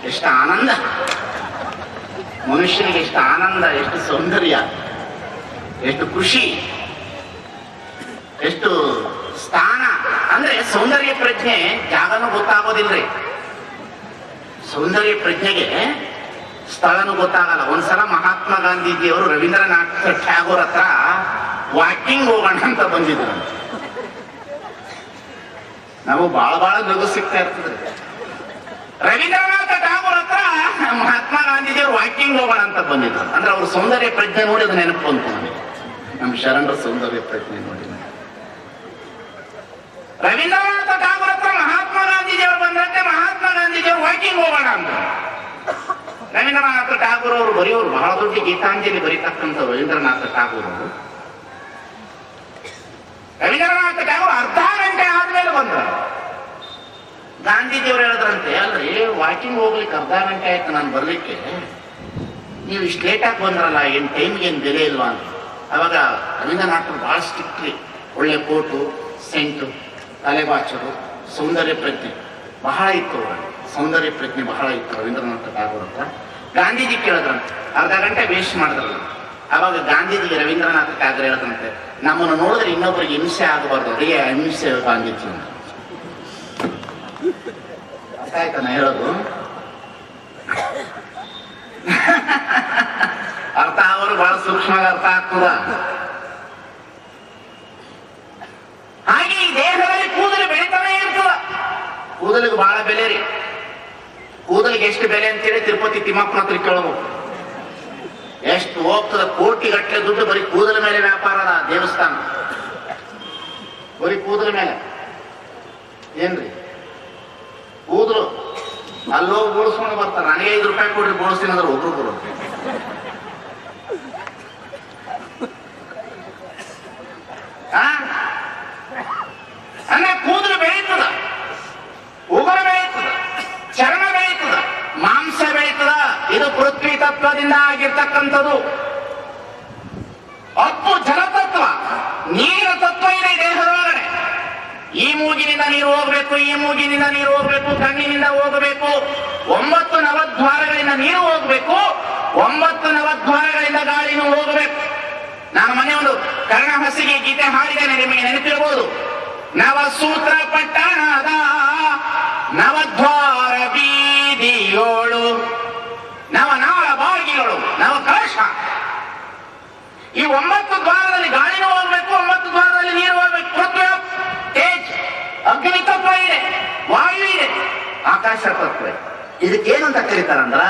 ಎಷ್ಟು ಆನಂದ. ಮನುಷ್ಯನಿಗೆ ಎಷ್ಟು ಆನಂದ, ಎಷ್ಟು ಸೌಂದರ್ಯ, ಎಷ್ಟು ಖುಷಿ, ಎಷ್ಟು ಸ್ಥಾನ. ಅಂದ್ರೆ ಸೌಂದರ್ಯ ಪ್ರಜ್ಞೆ ಜಾಗನೂ ಗೊತ್ತಾಗೋದಿಲ್ರಿ. ಸೌಂದರ್ಯ ಪ್ರಜ್ಞೆಗೆ ಸ್ಥಳನೂ ಗೊತ್ತಾಗಲ್ಲ. ಒಂದ್ಸಲ ಮಹಾತ್ಮ ಗಾಂಧೀಜಿಯವರು ರವೀಂದ್ರನಾಥ್ ಟ್ಯಾಗೋರ್ ಹತ್ರ ವಾಕಿಂಗ್ ಹೋಗೋಣ ಅಂತ ಬಂದಿದ್ರು. ನಾವು ಬಹಳ ನಗು ಸಿಗ್ತಾ ಇರ್ತದೆ. ರವೀಂದ್ರನಾಥ ಟ್ಯಾಗೋರ್ ಹತ್ರ ಮಹಾತ್ಮ ಗಾಂಧೀಜಿಯವರು ವಾಕಿಂಗ್ ಹೋಗೋಣ ಅಂತ ಬಂದಿದ್ರು. ಅಂದ್ರೆ ಅವ್ರ ಸೌಂದರ್ಯ ಪ್ರಜ್ಞೆ ನೋಡಿ ಅದು ನೆನಪು ಅಂತ ನನಗೆ. ನಮ್ಮ ಶರಣರ ಸೌಂದರ್ಯ ಪ್ರಜ್ಞೆ ನೋಡಿ ರವೀಂದ್ರನಾಥ ಟ್ಯಾಗೋರ್ ಹತ್ರ ಮಹಾತ್ಮ ಗಾಂಧೀಜಿಯವರು ಬಂದಂತೆ ಮಹಾತ್ಮ ಗಾಂಧೀಜಿಯವರು ವಾಕಿಂಗ್ ಹೋಗೋಣ ಅಂತ. ರವೀಂದ್ರನಾಥ ಟ್ಯಾಗೋರ್ ಅವರು ಬರೆಯೋರು, ಬಹಳ ದೊಡ್ಡ ಗೀತಾಂಜಲಿ ಬರೀತಕ್ಕಂಥ ರವೀಂದ್ರನಾಥ ಟ್ಯಾಗೋರ್ ಅವರು. ರವೀಂದ್ರನಾಥ ಟ್ಯಾಗೋರ್ ಅರ್ಧ ಗಂಟೆ ಆದ್ಮೇಲೆ ಬಂದರು. ಗಾಂಧೀಜಿಯವರು ಹೇಳಿದ್ರಂತೆ, ಅಲ್ರಿ ವಾಕಿಂಗ್ ಹೋಗ್ಲಿಕ್ಕೆ ಅರ್ಧ ಗಂಟೆ ಆಯ್ತು ನಾನು ಬರ್ಲಿಕ್ಕೆ, ನೀವು ಇಷ್ಟು ಲೇಟಾಗಿ ಬಂದ್ರಲ್ಲ, ಏನ್ ಟೈಮ್ಗೆ ಏನ್ ಬೆಲೆ ಇಲ್ವಾ ಅಂತ. ಅವಾಗ ರವೀಂದ್ರನಾಥರು ಬಹಳ ಸ್ಟ್ರಿಕ್ಟ್ಲಿ, ಒಳ್ಳೆ ಕೋಟು, ಸೆಂಟು, ತಲೆಬಾಚರು, ಸೌಂದರ್ಯ ಪ್ರಜ್ಞೆ ಬಹಳ ಇತ್ತು. ಸೌಂದರ್ಯ ಪ್ರಜ್ಞೆ ಬಹಳ ಇತ್ತು ರವೀಂದ್ರನಾಥ ಟ್ಯಾಗೋರ್ ಹತ್ರ. ಗಾಂಧೀಜಿ ಕೇಳಿದ್ರಂತೆ, ಅರ್ಧ ಗಂಟೆ ವೇಸ್ಟ್ ಮಾಡಿದ್ರಲ್ಲ. ಅವಾಗ ಗಾಂಧೀಜಿಗೆ ರವೀಂದ್ರನಾಥ ಟ್ಯಾಗೋರ್ ಹೇಳಿದ್ರಂತೆ, ನಮ್ಮನ್ನು ನೋಡಿದ್ರೆ ಇನ್ನೊಬ್ಬರಿಗೆ ಹಿಂಸೆ ಆಗಬಾರ್ದು, ಅದೇ ಅಹಿಂಸೆ ಗಾಂಧೀಜಿ. ಅರ್ಥ ಆಯ್ತಾ ನಾ ಹೇಳೋದು? ಅರ್ಥ ಅವರು ಬಹಳ ಸೂಕ್ಷ್ಮವಾಗಿ ಅರ್ಥ ಆಗ್ತದ. ಹಾಗೆ ಈ ದೇಹದಲ್ಲಿ ಕೂದಲು ಬೆಳೀತಾನೆ ಇರ್ತದ. ಕೂದಲಿಗೆ ಬಹಳ ಬೆಲೆ ರೀ. ಕೂದಲಿಗೆ ಎಷ್ಟು ಬೆಲೆ ಅಂತೇಳಿ ತಿರುಪತಿ ತಿಮ್ಮಪ್ಪನ ಹತ್ರ ಕೇಳಬೇಕು. ಎಷ್ಟು ಹೋಗ್ತದ, ಕೋಟಿಗಟ್ಟಲೆ ದುಡ್ಡು ಬರೀ ಕೂದಲ ಮೇಲೆ ವ್ಯಾಪಾರದ ದೇವಸ್ಥಾನ. ಬರೀ ಕೂದಲ ಮೇಲೆ ಏನ್ರಿ? ಕೂದಲು ಅಲ್ಲೋಗಿ ಬೋಳಿಸ್ಕೊಂಡು ಬರ್ತಾರೆ. ನನಗೆ 5 ರೂಪಾಯಿ ಕೊಡ್ರಿ ಬೋಳಿಸ್ತೀನಿ ಅಂದ್ರೆ ಒಬ್ರು ಬರೋದು. ಅಂದ್ರೆ ಕೂದಲು ಬೆಳೀತದ, ಉಗುರು ಬೆಳೀತದ, ಚರ್ಮ ಬೆಳೀತದ, ಮಾಂಸ ಬೆಳೀತದ. ಇದು ಪೃಥ್ವಿ ತತ್ವದಿಂದ ಆಗಿರ್ತಕ್ಕಂಥದ್ದು. ಅಪ್ಪು ಜಲತತ್ವ, ನೀರಿನ ತತ್ವ ಇದೆ ದೇಹದೊಳಗಡೆ. ಈ ಮೂಗಿನಿಂದ ನೀರು ಹೋಗ್ಬೇಕು, ಈ ಮೂಗಿನಿಂದ ನೀರು ಹೋಗ್ಬೇಕು, ಕಣ್ಣಿನಿಂದ ಹೋಗಬೇಕು. 9 ನವದ್ವಾರಗಳಿಂದ ನೀರು ಹೋಗ್ಬೇಕು, 9 ನವದ್ವಾರಗಳಿಂದ ಗಾಳಿನೂ ಹೋಗಬೇಕು. ನಾನು ಮೊನ್ನೆ ಒಂದು ಕರ್ಣ ಹಸಿಗೆ ಗೀತೆ ಹಾಡಿದ್ದೇನೆ, ನಿಮಗೆ ನೆನಪಿರಬಹುದು. ನವಸೂತ್ರ ಪಟ್ಟಣದ ನವದ್ವಾರ ಬೀದಿಯೋಳು, ನವನಾಳ ಬಾಗಿಲೋಳು, ನವಕಲಶ. ಈ 9 ದ್ವಾರದಲ್ಲಿ ಗಾಳಿನೂ ಹೋಗ್ಬೇಕು, 9 ದ್ವಾರದಲ್ಲಿ ನೀರು ಹೋಗ್ಬೇಕು. ಪೃಥ್ವಿ, ತೇಜ್, ಅಗ್ನಿ ತತ್ವ ಇದೆ, ವಾಯು ಇದೆ, ಆಕಾಶ ತತ್ವ ಇದೆ. ಇದಕ್ಕೇನು ಅಂತ ಕರೀತಾರಂದ್ರ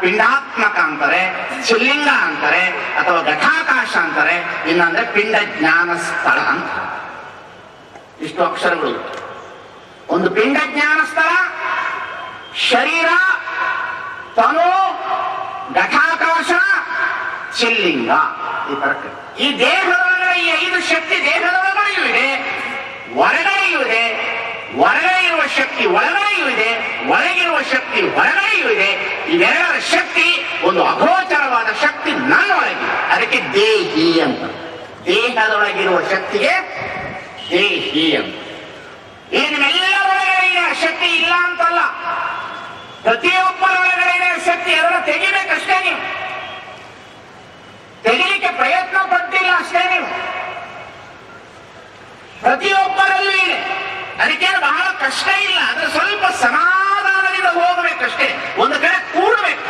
ಪಿಂಡಾತ್ಮಕ ಅಂತಾರೆ, ಶಿವಲಿಂಗ ಅಂತಾರೆ, ಅಥವಾ ಘಟಾಕಾಶ ಅಂತಾರೆ, ಇನ್ನಂದ್ರೆ ಪಿಂಡ ಜ್ಞಾನ ಸ್ಥಳ ಅಂತ. ಇಷ್ಟು ಅಕ್ಷರಗಳು. ಒಂದು ಪಿಂಡ ಜ್ಞಾನ ಸ್ಥಳ, ಶರೀರ, ತನು, ಘಟಾಕಾಶ, ಶಿವಲಿಂಗ. ಈ ತರಕ ಈ ದೇಹದೊಳಗಡೆ ಈ 5 ಶಕ್ತಿ ದೇಹದೊಳಗಡೆಯೂ ಇದೆ, ಹೊರಗಡೆಯೂ ಇದೆ. ಹೊರಗಡೆ ಇರುವ ಶಕ್ತಿ ಒಳಗಡೆಯೂ ಇದೆ, ಒಳಗಿರುವ ಶಕ್ತಿ ಹೊರಗಡೆಯೂ ಇದೆ. ಇವೆರಡರ ಶಕ್ತಿ ಒಂದು ಅಗೋಚರವಾದ ಶಕ್ತಿ ನನ್ನೊಳಗೆ, ಅದಕ್ಕೆ ದೇಹಿ ಅಂತ. ದೇಹದೊಳಗಿರುವ ಶಕ್ತಿಗೆ ದೇಹಿ ಅಂತ. ಈ ನಿಮ್ಮೆಲ್ಲರೊಳಗಡೆ ಇದೆ ಶಕ್ತಿ, ಇಲ್ಲ ಅಂತಲ್ಲ. ಪ್ರತಿಯೊಬ್ಬರೊಳಗಡೆ ಇದೆ ಶಕ್ತಿ. ಅದನ್ನು ತೆಗಿಬೇಕಷ್ಟೇ ನೀವು. ತೆಗಿಲಿಕ್ಕೆ ಪ್ರಯತ್ನ ಪಟ್ಟಿಲ್ಲ ಅಷ್ಟೇ ನೀವು. ಪ್ರತಿಯೊಬ್ಬರಲ್ಲೂ ಇದೆ. ಅದಕ್ಕೇನು ಬಹಳ ಕಷ್ಟ ಇಲ್ಲ. ಆದ್ರೆ ಸ್ವಲ್ಪ ಸಮಾಧಾನದಿಂದ ಹೋಗಬೇಕಷ್ಟೇ. ಒಂದು ಕಡೆ ಕೂಡಬೇಕು.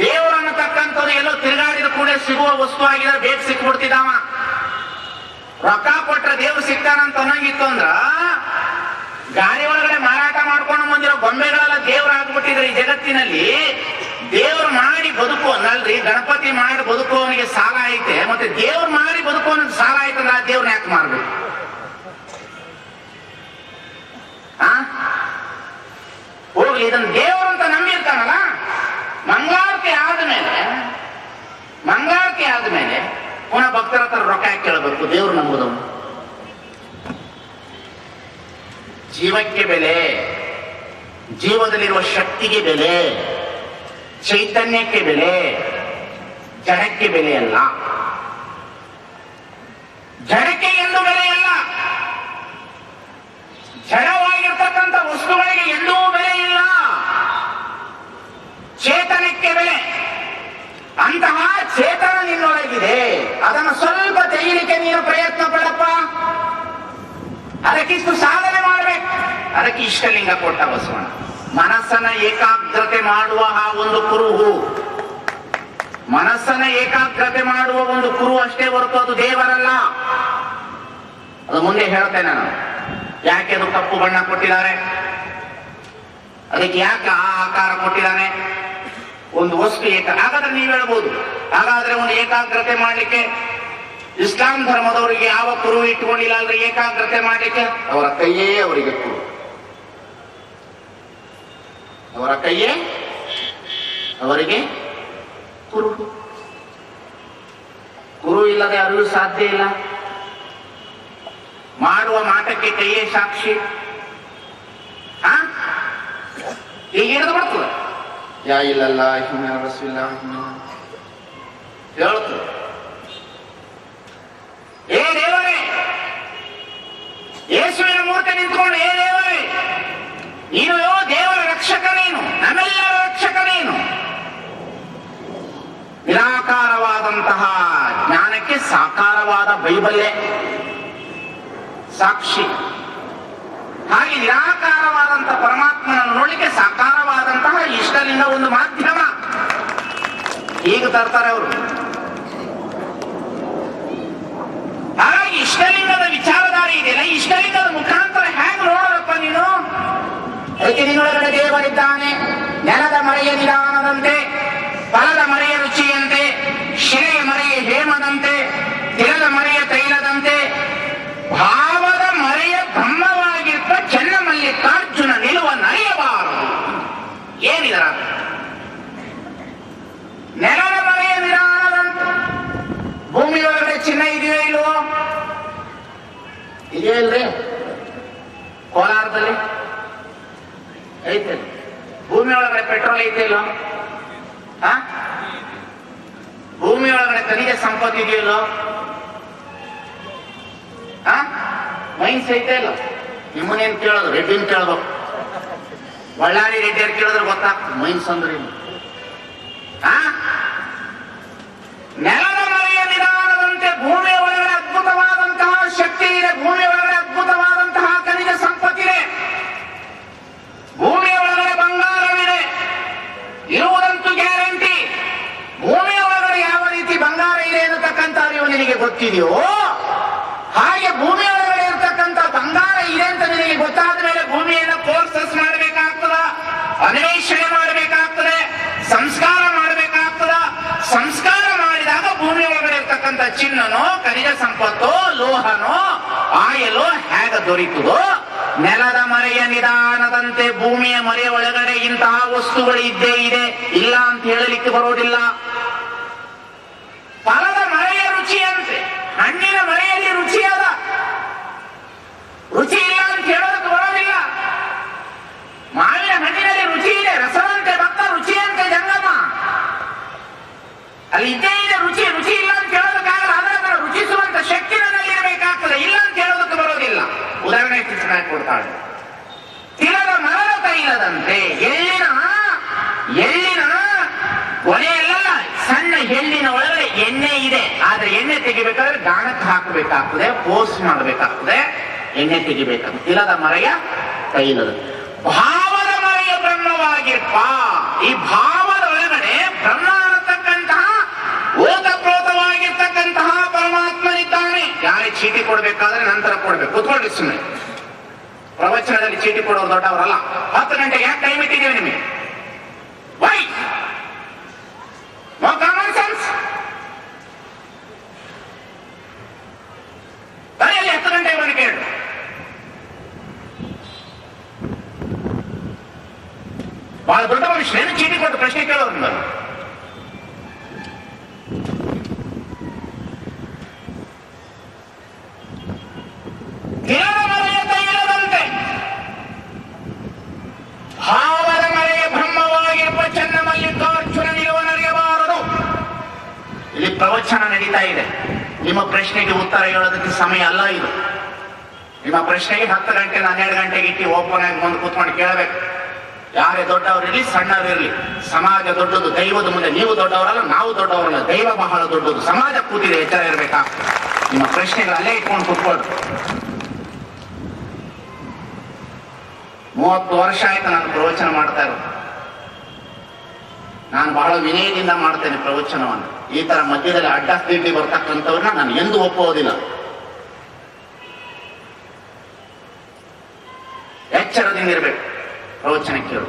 ದೇವರನ್ನು ತಕ್ಕಂಥದ್ದು ಎಲ್ಲೋ ತಿರುಗಾಡಿದ ಕೂಡ ಸಿಗುವ ವಸ್ತು ಆಗಿದ್ರೆ ಬೇಗ ಸಿಕ್ಬಿಡ್ತಿದ್ದಾವ. ರೊಕ್ಕ ಕೊಟ್ರೆ ದೇವ್ರು ಸಿಗ್ತಾನಂತ ಅನ್ನಂಗಿತ್ತು ಅಂದ್ರ ಗಾಡಿ ಒಳಗಡೆ ಮಾರಾಟ ಮಾಡ್ಕೊಂಡು ಬಂದಿರೋ ಗೊಂಬೆಗಳೆಲ್ಲ ದೇವರಾಗ್ಬಿಟ್ಟಿದ್ರೆ ಈ ಜಗತ್ತಿನಲ್ಲಿ. ದೇವ್ರು ಮಾಡಿ ಬದುಕು ಅನ್ನಲ್ರಿ. ಗಣಪತಿ ಮಾಡಿ ಬದುಕುವವನಿಗೆ ಸಾಲ ಐತೆ, ಮತ್ತೆ ದೇವ್ರು ಮಾಡಿ ಬದುಕುವವನಿಗೆ ಸಾಲ ಐತಂದ್ರೆ ಆ ದೇವ್ರನ್ನ ಯಾಕೆ ಮಾಡ್ಬೇಕು? ಹೋಗ್ಲಿ, ಇದನ್ನ ದೇವರು ಅಂತ ನಂಬಿರ್ತಾನಲ್ಲ. ಮಂಗಳಾರತಿ ಆದ್ಮೇಲೆ ಪುನಃ ಭಕ್ತರ ಹತ್ರ ರೊಕ್ಕ ಕೇಳಬೇಕು, ದೇವರು ನಂಬುದವನು. ಜೀವಕ್ಕೆ ಬೆಲೆ, ಜೀವದಲ್ಲಿರುವ ಶಕ್ತಿಗೆ ಬೆಲೆ, ಚೈತನ್ಯಕ್ಕೆ ಬೆಲೆ, ಜಡಕ್ಕೆ ಬೆಲೆಯಲ್ಲ. ಜಡಕ್ಕೆ ಎಂದು ಬೆಲೆಯಲ್ಲ, ಜಡವಾಗಿರ್ತಕ್ಕಂಥ ವಸ್ತುಗಳಿಗೆ ಎಂದೂ ಬೆಲೆ ಇಲ್ಲ. ಚೇತನಕ್ಕೆ ಬೆಲೆ. ಅಂತಹ ಚೇತನ ನಿನ್ನೊಳಗಿದೆ, ಅದನ್ನು ಸ್ವಲ್ಪ ತೆಗಿಲಿಕ್ಕೆ ನೀನು ಪ್ರಯತ್ನ ಪಡಪ್ಪ. ಅದಕ್ಕಿಷ್ಟು ಸಾಧನೆ ಮಾಡಬೇಕು. ಅದಕ್ಕೆ ಇಷ್ಟಲಿಂಗ ಕೊಟ್ಟ ಬಸವಣ್ಣ. ಮನಸ್ಸನ್ನ ಏಕಾಗ್ರತೆ ಮಾಡುವ ಆ ಒಂದು ಕುರುಹು, ಮನಸ್ಸನ್ನ ಏಕಾಗ್ರತೆ ಮಾಡುವ ಒಂದು ಕುರು ಅಷ್ಟೇ ಹೊರತು ಅದು ದೇವರಲ್ಲ. ಅದು ಮುಂದೆ ಹೇಳ್ತೇನೆ ನಾನು. ಯಾಕೆ ಅದು ಕಪ್ಪು ಬಣ್ಣ ಕೊಟ್ಟಿದ್ದಾರೆ, ಅದಕ್ಕೆ ಯಾಕೆ ಆ ಆಕಾರ ಕೊಟ್ಟಿದ್ದಾನೆ? ಒಂದು ವಸ್ತು ಹಾಗಾದ್ರೆ ನೀವು ಹೇಳ್ಬೋದು, ಹಾಗಾದ್ರೆ ಒಂದು ಏಕಾಗ್ರತೆ ಮಾಡ್ಲಿಕ್ಕೆ ಇಸ್ಲಾಂ ಧರ್ಮದವರಿಗೆ ಯಾವ ಕುರು ಇಟ್ಕೊಂಡಿಲ್ಲ ಅಂದ್ರೆ ಏಕಾಗ್ರತೆ ಮಾಡ್ಲಿಕ್ಕೆ? ಅವರ ಕೈಯೇ ಅವರಿಗೆ ಕುರು, ಅವರ ಕೈಯೇ ಅವರಿಗೆ ಕುರು. ಕುರು ಇಲ್ಲದೆ ಅರಿವು ಸಾಧ್ಯ ಇಲ್ಲ. ಮಾಡುವ ಮಾಟಕ್ಕೆ ಕೈಯೇ ಸಾಕ್ಷಿ. ಈಗ ಹಿಡಿದು ಬರ್ತದೆ, ಯಾ ಇಲ್ಲಲ್ಲ ರಸಿಲ್ಲ ಹೇಳ್ತದೆ. ಏ ದೇವರೇ, ಯೇಸುವಿನ ಮೂರ್ತಿ ನಿಂತ್ಕೊಂಡು, ಏ ದೇವರೇ ನೀನು ದೇವರ ರಕ್ಷಕ, ನೀನು ನಮ್ಮೆಲ್ಲರ ರಕ್ಷಕ, ನೀನು ನಿರಾಕಾರವಾದಂತಹ ಜ್ಞಾನಕ್ಕೆ ಸಾಕಾರವಾದ ಬೈಬಲ್ಲೇ ಸಾಕ್ಷಿ. ಹಾಗೆ ನಿರಾಕಾರವಾದಂತಹ ಪರಮಾತ್ಮನನ್ನು ನೋಡ್ಲಿಕ್ಕೆ ಸಾಕಾರವಾದಂತಹ ಇಷ್ಟಲಿಂಗ ಒಂದು ಮಾಧ್ಯಮ. ಈಗ ತರ್ತಾರೆ ಅವರು. ಹಾಗಾಗಿ ಇಷ್ಟಲಿಂಗದ ವಿಚಾರಧಾರೆ ಇದೆಯಲ್ಲ, ಇಷ್ಟಲಿಂಗದ ಮುಖಾಂತರ ಹೇಗೆ ನೋಡೋದಪ್ಪ ನೀನು? ಅದಕ್ಕೆ ನಿನ್ನೊಳಗಡೆ ದೇವರಿದ್ದಾನೆ. ನೆಲದ ಮರೆಯ ನಿಧಾನದಂತೆ, ಫಲದ ಮರೆಯ ರುಚಿಯಂತೆ, ಶಿಲೆಯ ಮರೆಯ ಹೇಮದಂತೆ, ತಿಲದ ಮರೆಯ ತೈಲದಂತೆ, ಭಾವದ ಮರೆಯ ಬ್ರಹ್ಮವಾಗಿರ್ತ ಚೆನ್ನ ಮಲ್ಲಿಕಾರ್ಜುನ ನಿಲುವ ನರೆಯಬಾರದು. ಏನಿದರ ನೆಲದ ಮರೆಯ ನಿಧಾನದಂತೆ. ಭೂಮಿ ಒಳಗಡೆ ಚಿನ್ನ ಇದೆಯೋ ಇಲ್ವೋ? ಇದೆಯೋ ಇಲ್ರಿ? ಕೋಲಾರದಲ್ಲಿ ಐತೆ. ಭೂಮಿ ಒಳಗಡೆ ಪೆಟ್ರೋಲ್ ಐತೆ ಇಲ್ಲೋ? ಭೂಮಿ ಒಳಗಡೆ ಖನಿಜ ಸಂಪತ್ತು ಇದೆಯಲ್ಲೋ? ಮೈನ್ಸ್ ಐತೆ ಇಲ್ಲ? ನಿಮ್ಮನ್ನೇನು ಕೇಳೋದು? ರೆಡ್ಡಿನ ಕೇಳ್ಬೇಕು. ಬಳ್ಳಾರಿ ರೆಡ್ಡಿಯರ್ ಕೇಳಿದ್ರೆ ಗೊತ್ತಾಗ್ತದೆ ಮೈನ್ಸ್ ಅಂದ್ರೆ ಏನು. ನೆಲದ ಮರೆಯ ನಿಧಾನದಂತೆ ಭೂಮಿಯ ಒಳಗಡೆ ಅದ್ಭುತವಾದಂತಹ ಶಕ್ತಿ ಇದೆ. ಭೂಮಿಯ ಒಳಗಡೆ ಅದ್ಭುತವಾದಂತಹ ಖನಿಜ ಸಂಪತ್ತಿದೆ. ಭೂಮಿಯ ಒಳಗಡೆ ಬಂಗಾರವಿದೆ, ಇರುವುದಂತೂ ಗ್ಯಾರಂಟಿ. ಭೂಮಿಯ ಒಳಗಡೆ ಯಾವ ರೀತಿ ಬಂಗಾರ ಇದೆ ಅನ್ನತಕ್ಕಂಥ ಅರಿವು ನಿನಗೆ ಗೊತ್ತಿದೆಯೋ, ಹಾಗೆ ಭೂಮಿಯ ಒಳಗಡೆ ಇರ್ತಕ್ಕಂಥ ಬಂಗಾರ ಇದೆ ಅಂತ ನಿನಗೆ ಗೊತ್ತಾದ ಮೇಲೆ ಭೂಮಿಯನ್ನು ಕೋರ್ಸಸ್ ಮಾಡಬೇಕಾಗ್ತದ, ಅನ್ವೇಷಣೆ ಮಾಡಬೇಕಾಗ್ತದೆ, ಸಂಸ್ಕಾರ ಮಾಡಬೇಕಾಗ್ತದ. ಸಂಸ್ಕಾರ ಮಾಡಿದಾಗ ಭೂಮಿಯ ಒಳಗಡೆ ಇರ್ತಕ್ಕಂಥ ಚಿನ್ನನೋ, ಖನಿಜ ಸಂಪತ್ತೋ, ಲೋಹನೋ, ಆಯಲೋ ಹೇಗೆ ದೊರೀತದೋ, ನೆಲದ ಮರೆಯ ನಿಧಾನದಂತೆ ಭೂಮಿಯ ಮರೆಯ ಒಳಗಡೆ ಇಂತಹ ವಸ್ತುಗಳು ಇದ್ದೇ ಇದೆ, ಇಲ್ಲ ಅಂತ ಹೇಳಲಿಕ್ಕೆ ಬರೋದಿಲ್ಲ. ಫಲದ ಮರೆಯ ರುಚಿಯಂತೆ, ಹಣ್ಣಿನ ಮರೆಯಲ್ಲಿ ರುಚಿ ಅದ, ರುಚಿ ಇಲ್ಲ ಅಂತ ಹೇಳೋದಕ್ಕೆ ಬರೋದಿಲ್ಲ. ಮಾವಿನ ಹಣ್ಣಿನಲ್ಲಿ ರುಚಿ ಇದೆ, ರಸವಂತೆ ಭಕ್ತ, ರುಚಿಯಂತೆ ಜಂಗಮ. ಅಲ್ಲಿ ಇದ್ದೇ ಇದೆ ರುಚಿ, ರುಚಿ ಇಲ್ಲ ಅಂತ ಹೇಳೋದಕ್ಕಾಗಲ್ಲ. ಅದರ ರುಚಿಸುವಂತ ಶಕ್ತಿ ನನ್ನಲ್ಲಿ ಇರಬೇಕಾಗ್ತದೆ, ಇಲ್ಲ ಅಂತ ಹೇಳೋದಕ್ಕೆ ಬರೋದಿಲ್ಲ. ಉದಾಹರಣೆ ಚೆನ್ನಾಗಿ ಕೊಡ್ತಾಳೆ. ತಿಲದ ಮರದ ತೈಲದಂತೆ, ಎಳ್ಳಿನ ಕೊನೆಯಲ್ಲ, ಸಣ್ಣ ಎಳ್ಳಿನ ಒಳಗಡೆ ಎಣ್ಣೆ ಇದೆ. ಆದ್ರೆ ಎಣ್ಣೆ ತೆಗಿಬೇಕಾದ್ರೆ ಗಾಣಕ್ಕೆ ಹಾಕಬೇಕಾಗ್ತದೆ, ಪೋಸ್ಟ್ ಮಾಡಬೇಕಾಗ್ತದೆ, ಎಣ್ಣೆ ತೆಗಿಬೇಕಾಗ್ತದೆ. ತಿಲದ ಮರೆಯ ತೈಲದ ಭಾವದ ಮರೆಯ ಬ್ರಹ್ಮವಾಗಿರ್ಪ. ಈ ಭಾವದ ಒಳಗಡೆ ಬ್ರಹ್ಮ ಅನ್ನತಕ್ಕಂತಹ ಓತಪ್ರೋತವಾಗಿರ್ತಕ್ಕಂತಹ ಪರಮಾತ್ಮನಿದ್ದಾನೆ. ಯಾರೇ ಚೀಟಿ ಕೊಡ್ಬೇಕಾದ್ರೆ ನಂತರ ಕೊಡ್ಬೇಕು, ಕುತ್ಕೊಳ್ಳಿ ಸುಮ್ಮನೆ. ಪ್ರವಚನದಲ್ಲಿ ಚೀಟಿ ಕೊಡೋರು ದೊಡ್ಡವರಲ್ಲ. 10 ಗಂಟೆಗೆ ಯಾಕೆ ಟೈಮ್ ಇಟ್ಟಿದ್ದೀವಿ ನಿಮಗೆ? Why no common sense. ತಲೆಯಲ್ಲಿ 10 ಗಂಟೆಗೆ ಬಂದು ಕೇಳು. ಬಹಳ ದೊಡ್ಡ ಮನುಷ್ಯ ಏನು ಚೀಟಿ ಕೊಟ್ಟು ಪ್ರಶ್ನೆ ಕೇಳೋರು ನಾನು. ಪ್ರವಚನ ನಡೀತಾ ಇದೆ. ನಿಮ್ಮ ಪ್ರಶ್ನೆಗೆ ಉತ್ತರ ಹೇಳೋದಕ್ಕೆ ಸಮಯ ಅಲ್ಲ ಇದು. ನಿಮ್ಮ ಪ್ರಶ್ನೆಗೆ 10 ಗಂಟೆ 12 ಗಂಟೆಗೆ ಇಟ್ಟು ಓಪನ್ ಆಗಿ ಬಂದು ಕೂತ್ಕೊಂಡು ಕೇಳಬೇಕು. ಯಾರೇ ದೊಡ್ಡವರಿರಲಿ ಸಣ್ಣವರಿರಲಿ, ಸಮಾಜ ದೊಡ್ಡದು. ದೈವದ ಮುಂದೆ ನೀವು ದೊಡ್ಡವರಲ್ಲ, ನಾವು ದೊಡ್ಡವರಲ್ಲ, ದೈವ ಬಹಳ ದೊಡ್ಡದು. ಸಮಾಜ ಕೂತಿದೆ, ಎಚ್ಚರ ಇರಬೇಕಾ. ನಿಮ್ಮ ಪ್ರಶ್ನೆಗಳು ಅಲ್ಲೇ ಇಟ್ಕೊಂಡು ಕೂತ್ಕೊಳ್ಳಿ. 30 ವರ್ಷ ಆಯ್ತು ನಾನು ಪ್ರವಚನ ಮಾಡ್ತಾ ಇರೋದು. ನಾನು ಬಹಳ ವಿನಯದಿಂದ ಮಾಡ್ತೇನೆ ಪ್ರವಚನವನ್ನು. ಈ ತರ ಮಧ್ಯದಲ್ಲಿ ಅಡ್ಡ ತಿಡ್ಡಿ ಬರ್ತಕ್ಕಂಥವ್ರನ್ನ ನಾನು ಎಂದೂ ಒಪ್ಪುವುದಿಲ್ಲ. ಎಚ್ಚರದಿಂದ ಇರಬೇಕು ಪ್ರವಚನ ಕೇಳು.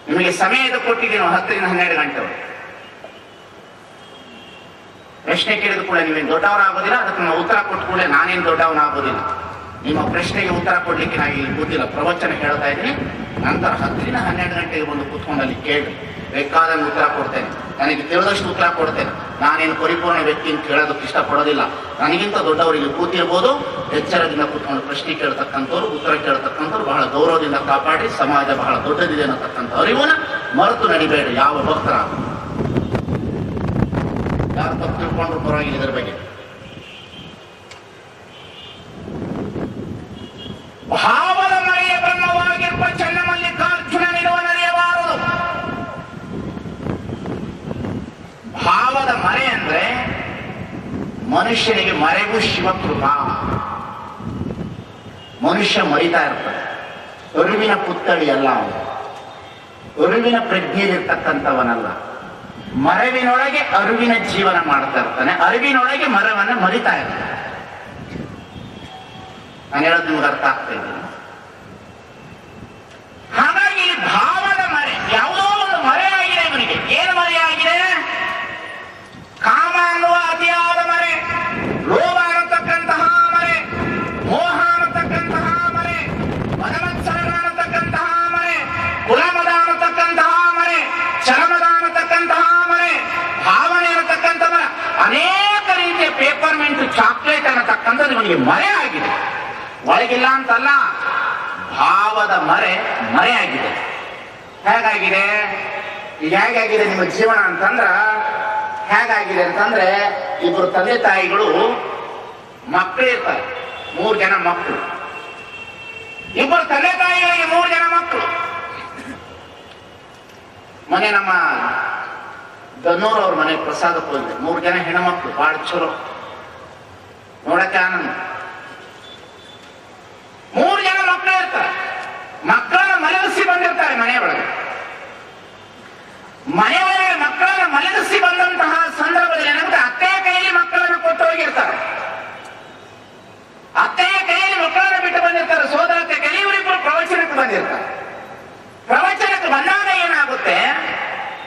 ನಿಮಗೆ ಸಮಯದ ಕೊಟ್ಟಿದ್ದೀನಿ 10 ರಿಂದ 12 ಗಂಟೆವರೆಗೆ. ಪ್ರಶ್ನೆ ಕೇಳಿದ ಕೂಡ ನೀವೇನು ದೊಡ್ಡವರಾಗೋದಿಲ್ಲ, ಅದಕ್ಕೆ ನಾವು ಉತ್ತರ ಕೊಟ್ಟು ಕೂಡ ನಾನೇನು ದೊಡ್ಡವನಾಗೋದಿಲ್ಲ. ನಿಮ್ಮ ಪ್ರಶ್ನೆಗೆ ಉತ್ತರ ಕೊಡ್ಲಿಕ್ಕೆ ನಾನು ಇಲ್ಲಿ ಕೂತಿಲ್ಲ, ಪ್ರವಚನ ಹೇಳ್ತಾ ಇದ್ದೀನಿ. ನಂತರ 10 ರಿಂದ 12 ಗಂಟೆಗೆ ಬಂದು ಕೂತ್ಕೊಂಡಲ್ಲಿ ಕೇಳಿ, ಬೇಕಾದಂಗೆ ಉತ್ತರ ಕೊಡ್ತೇನೆ. ನನಗೆ ತಿಳಿದಷ್ಟು ಉತ್ತರ ಕೊಡ್ತೇನೆ. ನಾನೇನು ಪರಿಪೂರ್ಣ ವ್ಯಕ್ತಿ ಅಂತ ಕೇಳೋದಕ್ಕೆ ಇಷ್ಟಪಡೋದಿಲ್ಲ. ನನಗಿಂತ ದೊಡ್ಡವರಿಗೆ ಕೂತಿರ್ಬೋದು. ಎಚ್ಚರದಿಂದ ಕೂತ್ಕೊಂಡು ಪ್ರಶ್ನೆ ಕೇಳ್ತಕ್ಕಂಥವ್ರು, ಉತ್ತರ ಕೇಳ್ತಕ್ಕಂಥವ್ರು ಬಹಳ ಗೌರವದಿಂದ ಕಾಪಾಡಿ, ಸಮಾಜ ಬಹಳ ದೊಡ್ಡದಿದೆ ಅನ್ನತಕ್ಕಂಥ ಅರಿವನ್ನ ಮರೆತು ನಡಿಬೇಡಿ. ಯಾವ ಭಕ್ತರ ಯಾರು ತಪ್ಪು ತಿಳ್ಕೊಂಡ್ರು ಪರವಾಗಿಲ್ಲ ಇದರ ಬಗ್ಗೆ. ಭಾವದ ಮರೆಯ ಬ್ರಹ್ಮವಾಗಿರುವ ಚನ್ನಮಲ್ಲಿಕಾರ್ಜುನನಿರುವ ನಡೆಯಬಾರದು. ಭಾವದ ಮರೆ ಅಂದ್ರೆ ಮನುಷ್ಯನಿಗೆ ಮರೆಗೂ ಶಿವಕೃಪಾ. ಮನುಷ್ಯ ಮರಿತಾ ಇರ್ತಾನೆ. ಅರಿವಿನ ಪುತ್ಥಳಿ ಅಲ್ಲ ಅವನು, ಅರಿವಿನ ಪ್ರಜ್ಞೆಯಲ್ಲಿರ್ತಕ್ಕಂಥವನಲ್ಲ. ಮರವಿನೊಳಗೆ ಅರಿವಿನ ಜೀವನ ಮಾಡ್ತಾ ಇರ್ತಾನೆ, ಅರಿವಿನೊಳಗೆ ಮರವನ್ನ ಮರಿತಾ ಇರ್ತಾನೆ. ನಾನು ಹೇಳೋದು ನಿಮ್ಗೆ ಅರ್ಥ ಆಗ್ತಾ ಇದ್ದೀನಿ. ಹಾಗಾಗಿ ಭಾವದ ಮರೆ, ಯಾವುದೋ ಒಂದು ಮರೆ ಆಗಿದೆ ಇವನಿಗೆ. ಏನು ಮರೆ ಆಗಿದೆ? ಕಾಮ ಅನ್ನುವ ಅತಿಯಾದ ಮರೆ, ಲೋಭ ಅನ್ನತಕ್ಕಂತಹ ಮರೆ, ಮೋಹ ಅನ್ನತಕ್ಕಂತಹ ಮರೆ, ಮದಮತ್ಸರ ಅನ್ನತಕ್ಕಂತಹ ಮರೆ, ಕುಲಮದ ಅನ್ನತಕ್ಕಂತಹ ಮರೆ, ಚಲಮದ ಅನ್ನತಕ್ಕಂತಹ ಮರೆ, ಭಾವನೆ ಅನ್ನತಕ್ಕಂಥ ಮರೆ, ಅನೇಕ ರೀತಿಯ ಪೇಪರ್ಮೆಂಟ್, ಚಾಕ್ಲೇಟ್ ಅನ್ನತಕ್ಕಂಥದ್ದು ಇವನಿಗೆ ಮರೆ ಆಗಿದೆ. ಒಳಗಿಲ್ಲ ಅಂತಲ್ಲ, ಭಾವದ ಮರೆ ಆಗಿದೆ. ಹೇಗಾಗಿದೆ? ಈಗ ಹೇಗಾಗಿದೆ ನಿಮ್ಮ ಜೀವನ ಅಂತಂದ್ರ, ಹೇಗಾಗಿದೆ ಅಂತಂದ್ರೆ, ಇಬ್ರು ತಂದೆ ತಾಯಿಗಳು ಮಕ್ಕಳಿರ್ತಾರೆ, 3 ಜನ ಮಕ್ಕಳು. ಇಬ್ಬರು ತಂದೆ ತಾಯಿಗಳಿಗೆ 3 ಜನ ಮಕ್ಕಳು. ಮನೆ ನಮ್ಮ ದನ್ನೂರವ್ರ ಮನೆ ಪ್ರಸಾದಕ್ಕೆ ಹೋಗಿದೆ. 3 ಜನ ಹೆಣ್ಮಕ್ಳು, ಬಾಳ ಚಲೋ, ನೋಡಕ್ಕೆ ಆನಂದ. 3 ಜನ ಮಕ್ಕಳು ಇರ್ತಾರೆ. ಮಕ್ಕಳನ್ನ ಮಲಗಿಸಿ ಬಂದಿರ್ತಾರೆ ಮನೆಯೊಳಗೆ. ಮನೆಯೊಳಗೆ ಮಕ್ಕಳನ್ನ ಮಲಗಿಸಿ ಬಂದಂತಹ ಸಂದರ್ಭದಲ್ಲಿ ಏನಾಗುತ್ತೆ, ಅತ್ತೆಯ ಕೈಯಲ್ಲಿ ಮಕ್ಕಳನ್ನು ಕೊಟ್ಟು ಹೋಗಿರ್ತಾರೆ. ಅತ್ತೆಯ ಕೈಯಲ್ಲಿ ಮಕ್ಕಳನ್ನ ಬಿಟ್ಟು ಬಂದಿರ್ತಾರೆ. ಸೋದರತ್ತೆ ಕೈಲಿ ಇವರಿಬ್ಬರು ಪ್ರವಚನಕ್ಕೆ ಬಂದಿರ್ತಾರೆ. ಪ್ರವಚನಕ್ಕೆ ಬಂದಾಗ ಏನಾಗುತ್ತೆ,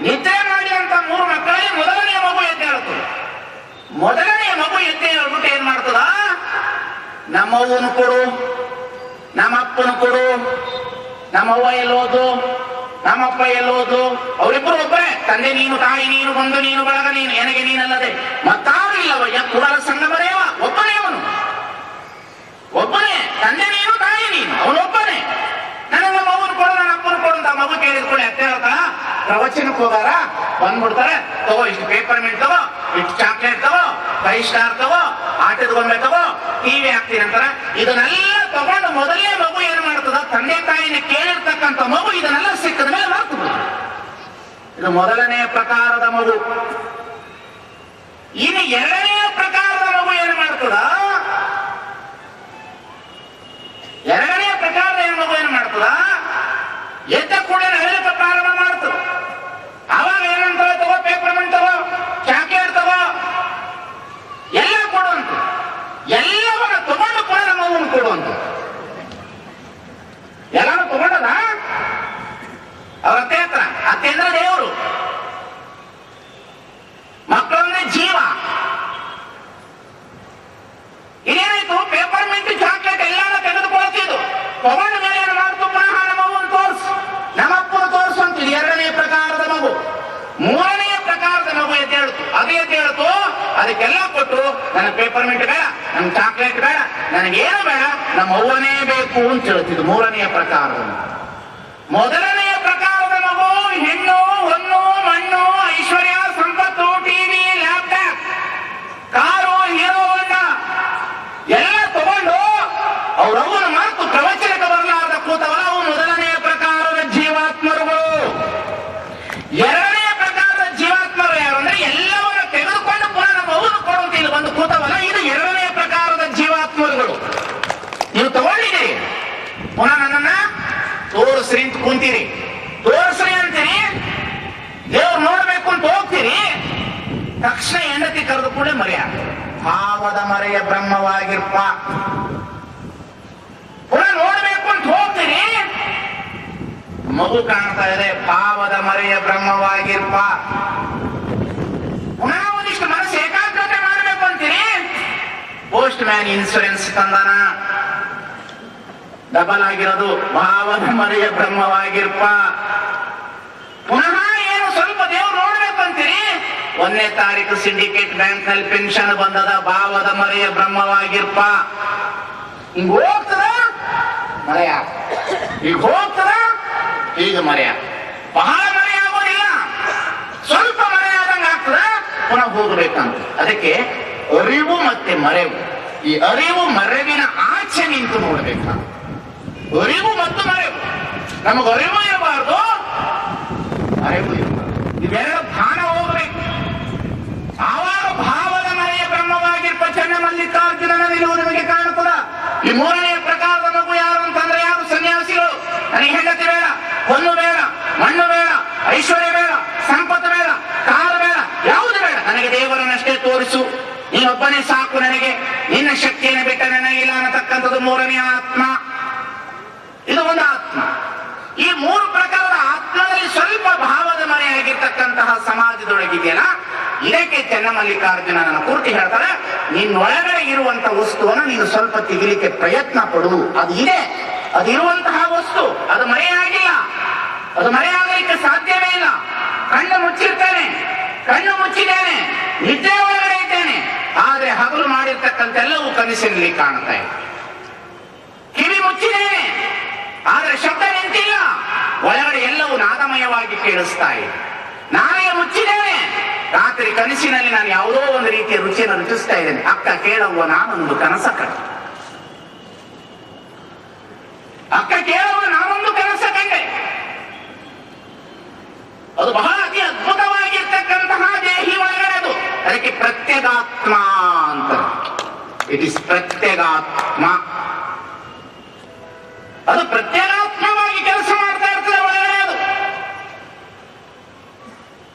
ನಿದ್ರೆ ಮಾಡಿದಂತ 3 ಮಕ್ಕಳಲ್ಲಿ ಮೊದಲನೆಯ ಮಗು ಎದ್ದೇಳುತ್ತದೆ. ಮೊದಲನೆಯ ಮಗು ಎದ್ದೇ ಹೇಳ್ಬಿಟ್ಟು ಏನ್ ಮಾಡ್ತದ, ನಮ್ಮವ್ವನು ಕೊಡು, ನಮ್ಮಪ್ಪನ ಕೊಡು, ನಮ್ಮವ್ವ ಎಲ್ಲೋದು, ನಮ್ಮಪ್ಪ ಎಲ್ಲೋದು. ಅವರಿಬ್ಬರು ಒಬ್ಬರೇ, ತಂದೆ ನೀನು, ತಾಯಿ ನೀನು, ಬಂಧು ನೀನು, ಬಳಗ ನೀನು, ನನಗೆ ನೀನಲ್ಲದೆ ಮತ್ತಾರು ಇಲ್ಲವಯ್ಯ, ಕುಡಲ ಸಂಗಮದೇವ. ಒಬ್ಬನೇ ಅವನು, ಒಬ್ಬನೇ. ತಂದೆ ನೀನು, ತಾಯಿ ನೀನು, ಅವನೊಬ್ಬನೇ. ನನಗೆ ನಮ್ಮ ಅವ್ವನ ಕೊಡು, ನನ್ನ ಅಪ್ಪನ ಕೊಡು ಅಂತ ಮಗು ಕೇಳಿದ್ಕೊಳ್ಳಿ. ಅತ್ತೆ ಹೇಳ್ತಾರ, ಪ್ರವಚನಕ್ಕೆ ಹೋಗಾರ, ಬಂದ್ಬಿಡ್ತಾರೆ, ತಗೋ ಇಷ್ಟು ಪೇಪರ್ಮೆಂಟ್ ತಗೋ, ಇಷ್ಟು ಚಾಕ್ಲೇಟ್ ತಗೋ, 5 ಸ್ಟಾರ್ ತಗೋ, ಆಟದ ಗೊಂಬೆ ತಗೋ, ಟಿವಿ ಹಾಕ್ತೀನಿ ಅಂತಾರ. ಇದನ್ನೆಲ್ಲ ತಗೊಂಡು ಮೊದಲನೇ ಮಗು ಏನ್ ಮಾಡ್ತದ, ತಂದೆ ತಾಯಿನ ಕೇಳಿರ್ತಕ್ಕಂಥ ಮಗು ಇದನ್ನೆಲ್ಲ ಸಿಕ್ಕದ ಮೇಲೆ ಮರ್ತು ಬಿಡ್ತದೆ. ಇದು ಮೊದಲನೆಯ ಪ್ರಕಾರದ ಮಗು. ಇನ್ನು 2ನೆಯ ಪ್ರಕಾರದ ಮಗು ಏನ್ ಮಾಡ್ತದ, 2ನೆಯ ಪ್ರಕಾರದ ಮಗು ಏನ್ ಮಾಡ್ತದ, ಎದ್ದ ಕೂಡ ನಗಲಿಕ್ಕೆ ಪ್ರಾರಂಭ ಮಾಡ್ತದ. ಅವಾಗ ಏನಂತ ತಗೋ, ಪೇಪರ್ಮೆಂಟ್ ತಗೋ, ಚಾಕ್ಲೇಟ್ ತಗೋ, ಎಲ್ಲ ಕೊಡುವಂತ, ಎಲ್ಲವನ್ನ ತಗೊಂಡು ಕೂಡ ನಮ್ಮ ಮಗುವನ್ನು ಕೊಡುವಂತ. ಎಲ್ಲಾನು ತಗೊಂಡದ ಅವ್ರ ಅತ್ತೆ ಹತ್ರ. ಅತ್ತೆ ಅಂದ್ರೆ ದೇವರು, ಮಕ್ಕಳಂದ್ರೆ ಜೀವ. ಇದೇನಾಯ್ತು, ಪೇಪರ್ಮೆಂಟ್ ಚಾಕ್ಲೇಟ್ ಎಲ್ಲಾನು ತೆಗೆದುಕೊಳ್ತಿದ್ದು, ತಗೊಂಡ ಮೇಲೆ ಏನು ಮಾಡ್ತು, ಪುನಃ ನಮ್ಮ ಮಗುವನ್ನು ತೋರಿಸು, ನಮ್ಮಪ್ಪನ ತೋರಿಸು ಅಂತ. 2ನೇ ಪ್ರಕಾರದ ಮಗು. 3ನೆಯ ಪ್ರಕಾರದ ಮಗು ಎದ್ದೇಳ್ತು. ಅದೇ ಎದ್ದೇಳ್ತು, ಅದಕ್ಕೆಲ್ಲ ಕೊಟ್ಟು, ನನ್ನ ಪೇಪರ್ಮೆಂಟ್ ಬೇಡ, ನನ್ನ ಚಾಕ್ಲೇಟ್ ಬೇಡ, ನನಗೇನು ಬೇಡ, ನಮ್ಮ ಅವ್ವನೇ ಬೇಕು ಅಂತ ಹೇಳ್ತಿದ್ದು 3ನೆಯ ಪ್ರಕಾರದ ಮಗು. ಮೊದಲನೆಯ ಪ್ರಕಾರದ ಮಗು ಹೆಣ್ಣು, ಹೊನ್ನು, ಮಣ್ಣು, ಹೆಣ್ಣು, ಐಶ್ವರ್ಯ, ಸಂಪತ್ತು, ಟಿವಿ, ಲ್ಯಾಪ್ಟಾಪ್, ಕಾರು, ಹೀರೋ ಹೋಂಡಾ ಎಲ್ಲ ತಗೊಂಡು ಅವರವನ ಮಾತು ಪ್ರವಚನಕ್ಕೆ ಬರಲಾರದ ಕೂತವಲ್ಲ, ಅವು ಮೊದಲನೆಯ ಪ್ರಕಾರದ ಜೀವಾತ್ಮರುಗಳು. ಎರಡನೆಯ ಪ್ರಕಾರದ ಜೀವಾತ್ಮರು ಯಾರು ಅಂದ್ರೆ ಎಲ್ಲವನ್ನು ತೆಗೆದುಕೊಂಡು ಪುನಃ ನಮ್ಮ ಅವನು ಕೊಡುವಂತ ಇಲ್ಲಿ ಬಂದು ಕೂತವಲ್ಲ, ಇದು ಎರಡನೆಯ ಪ್ರಕಾರದ ಜೀವಾತ್ಮರುಗಳು. ನೀವು ತಗೊಂಡಿದ್ದೀರಿ, ಪುನಃ ನನ್ನನ್ನ ತೋರಿಸ್ರಿ ಅಂತ ಕುಂತೀರಿ, ತೋರಿಸ್ರಿ ಅಂತೀರಿ, ದೇವ್ರು ನೋಡ್ಬೇಕು ಅಂತ ಹೋಗ್ತೀರಿ, ತಕ್ಷಣ ಹೆಂಡತಿ ಕರೆದು ಕೂಡ ಮರೆಯ ಭಾವದ ಮರೆಯ ಬ್ರಹ್ಮವಾಗಿರ್ಪ. ಪುನಃ ನೋಡ್ಬೇಕು ಅಂತ ಹೋಗ್ತೀರಿ, ಮಗು ಕಾಣ್ತಾ ಇದೆ, ಭಾವದ ಮರೆಯ ಬ್ರಹ್ಮವಾಗಿರ್ಪ. ಪುನಃ ಒಂದಿಷ್ಟು ಮನಸ್ಸು ಏಕಾಗ್ರತೆ ಮಾಡಬೇಕು ಅಂತೀರಿ, ಪೋಸ್ಟ್ ಮ್ಯಾನ್ ಇನ್ಸೂರೆನ್ಸ್ ತಂದನ, ಡಬಲ್ ಆಗಿರೋದು ಭಾವದ ಮರೆಯ ಬ್ರಹ್ಮವಾಗಿರ್ಪ. ಪುನಃ ಏನು ಸ್ವಲ್ಪ ದೇವ್ರು ನೋಡ್ಬೇಕು ಅಂತೀರಿ, 1ನೇ ತಾರೀಕು ಸಿಂಡಿಕೇಟ್ ಬ್ಯಾಂಕ್ ನಲ್ಲಿ ಪೆನ್ಷನ್ ಬಂದದ, ಭಾವದ ಮರೆಯ ಬ್ರಹ್ಮವಾಗಿರ್ಪ. ಹಿಂಗ ಹೋಗ್ತದ ಮರೆಯ, ಈಗ ಹೋಗ್ತದ ಈಗ ಮರೆಯ, ಬಹಳ ಮರೆಯಾಗೋದಿಲ್ಲ, ಸ್ವಲ್ಪ ಮರೆಯಾದಂಗ ಆಗ್ತದ, ಪುನಃ ಹೋಗ್ಬೇಕಂತ. ಅದಕ್ಕೆ ಅರಿವು ಮತ್ತೆ ಮರೆವು, ಈ ಅರಿವು ಮರೆವಿನ ಆಚೆ ನಿಂತು ನೋಡ್ಬೇಕಂತ. ಅರಿವು ಮತ್ತು ಮರೆವು, ನಮಗ ಅರಿವು ಇರಬಾರ್ದು, ಮರೆವು ಇರಬಾರ್ದು, ಇವೆರಡು ಭಾನ ಹೋಗ್ಬೇಕು. ಆವಾಗ ಭಾವದ ಮರೆಯ ಬ್ರಹ್ಮವಾಗಿರ್ಪ ಚನ್ನಮಲ್ಲಿಕಾರ್ಜುನನ ನಿಲುವು ನಿಮಗೆ ಕಾಣುತ್ತದ. ಈ ಮೂರನೆಯ ಪ್ರಕಾರದ ಮಗು ಯಾರು ಅಂತಂದ್ರೆ ಯಾರು? ಸನ್ಯಾಸಿಗಳು. ನನಗೆ ಹೆಂಡತಿ ಬೇಡ, ಹೊನ್ನು ಬೇಡ, ಮಣ್ಣು ಬೇಡ, ಐಶ್ವರ್ಯ ಬೇಡ, ಸಂಪತ್ತು ಬೇಡ, ಕಾರು ಬೇಡ, ಯಾವುದು ಬೇಡ, ನನಗೆ ದೇವರನ್ನಷ್ಟೇ ತೋರಿಸು, ನೀನೊಬ್ಬನೇ ಸಾಕು ನನಗೆ, ನಿನ್ನ ಶಕ್ತಿಯನ್ನು ಬಿಟ್ಟ ನನಗಿಲ್ಲ ಅನ್ನತಕ್ಕಂಥದ್ದು ಮೂರನೆಯ ಆತ್ಮ. ಇದು ಒಂದು ಆತ್ಮ. ಈ ಮೂರು ಪ್ರಕಾರದ ಆತ್ಮದಲ್ಲಿ ಸ್ವಲ್ಪ ಭಾವದ ಮರೆಯಾಗಿರ್ತಕ್ಕಂತಹ ಸಮಾಜದೊಳಗಿದೆಯಲ್ಲ, ಇದಕ್ಕೆ ಚನ್ನಮಲ್ಲಿಕಾರ್ಜುನನ ಕುರಿತು ಹೇಳ್ತಾರೆ, ನಿನ್ನೊಳಗಡೆ ಇರುವಂತಹ ವಸ್ತುವನ್ನು ನೀನು ಸ್ವಲ್ಪ ತೆಗಿಲಿಕ್ಕೆ ಪ್ರಯತ್ನ ಪಡು. ಅದು ಇದೆ, ಅದು ಇರುವಂತಹ ವಸ್ತು, ಅದು ಮರೆಯಾಗಿಲ್ಲ, ಅದು ಮರೆಯಾಗಲಿಕ್ಕೆ ಸಾಧ್ಯವೇ ಇಲ್ಲ. ಕಣ್ಣು ಮುಚ್ಚಿರ್ತೇನೆ, ಕಣ್ಣು ಮುಚ್ಚಿದ್ದೇನೆ, ನಿದ್ದೆ ಒಳಗಡೆ ಇದ್ದೇನೆ, ಆದ್ರೆ ಹಗಲು ಮಾಡಿರ್ತಕ್ಕಂಥೆಲ್ಲವೂ ಕನಸಿನಲ್ಲಿ ಕಾಣ್ತಾ ಇದೆ. ಕಿವಿ ಮುಚ್ಚಿದ್ದೇನೆ, ಆದ್ರೆ ಶಬ್ದ ನಿಂತಿಲ್ಲ, ಒಳಗಡೆ ಎಲ್ಲವೂ ನಾದಮಯವಾಗಿ ಕೇಳಿಸ್ತಾ ಇದೆ. ನಾನೇ ಮುಚ್ಚಿದ್ದೇನೆ, ರಾತ್ರಿ ಕನಸಿನಲ್ಲಿ ನಾನು ಯಾವುದೋ ಒಂದು ರೀತಿಯ ರುಚಿಯನ್ನು ರುಚಿಸ್ತಾ ಇದ್ದೇನೆ. ಅಕ್ಕ ಕೇಳುವ ನಾನೊಂದು ಕನಸ ಕಂಡೆ, ಅಕ್ಕ ಕೇಳುವ ನಾನೊಂದು ಕನಸ ಕಂಡೆ. ಅದು ಬಹಳ ಅತಿ ಅದ್ಭುತವಾಗಿರ್ತಕ್ಕಂತಹ ದೇಹಿ ಒಳಗಡೆ ಅದು. ಅದಕ್ಕೆ ಪ್ರತ್ಯಗಾತ್ಮ ಅಂತ, ಇಟ್ ಇಸ್ ಪ್ರತ್ಯಗಾತ್ಮ. ಅದು ಪ್ರತ್ಯೇಗಾತ್ಮವಾಗಿ ಕೆಲಸ ಮಾಡ್ತಾ ಇರ್ತದೆ ಒಳಗಡೆ,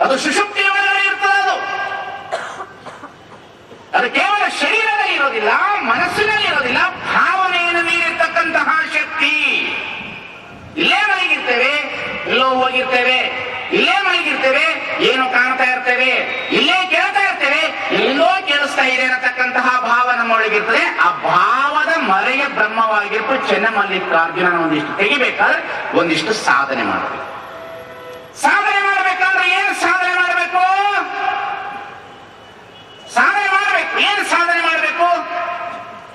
ಅದು ಸುಷುಪ್ತಿಯ ಒಳಗಡೆ ಇರ್ತದೆ. ಅದು ಕೇವಲ ಶರೀರದಲ್ಲಿ ಇರೋದಿಲ್ಲ, ಮನಸ್ಸಿನಲ್ಲಿ ಇರೋದಿಲ್ಲ, ಭಾವನೆಯನ್ನು ಮೀರಿರ್ತಕ್ಕಂತಹ ಶಕ್ತಿ. ಇಲ್ಲೇ ಮಲಗಿರ್ತೇವೆ, ಎಲ್ಲೋ ಹೋಗಿರ್ತೇವೆ, ಇಲ್ಲೇ ಮಲಗಿರ್ತೇವೆ, ಏನು ಕಾಣ್ತಾ ಇರ್ತೇವೆ, ಇಲ್ಲೇ ಕೇಳ್ತಾ ಇರ್ತೇವೆ, ಎಲ್ಲೋ ಕೇಳಿಸ್ತಾ ಇದೆ ಅನ್ನತಕ್ಕಂತಹ ಭಾವ ನಮ್ಮೊಳಗಿರ್ತದೆ. ಆ ಭಾವದ ಮರೆಯ ಬ್ರಹ್ಮವಾಗಿರ್ತು ಚನ್ನಮಲ್ಲಿಕಾರ್ಜುನನ ಒಂದಿಷ್ಟು ತೆಗಿಬೇಕಾದ್ರೆ ಒಂದಿಷ್ಟು ಸಾಧನೆ ಮಾಡಬೇಕು. ಸಾಧನೆ ಮಾಡಬೇಕಾದ್ರೆ ಏನು ಸಾಧನೆ ಮಾಡಬೇಕು? ಸಾಧನೆ ಮಾಡಬೇಕು. ಏನು ಸಾಧನೆ ಮಾಡಬೇಕು?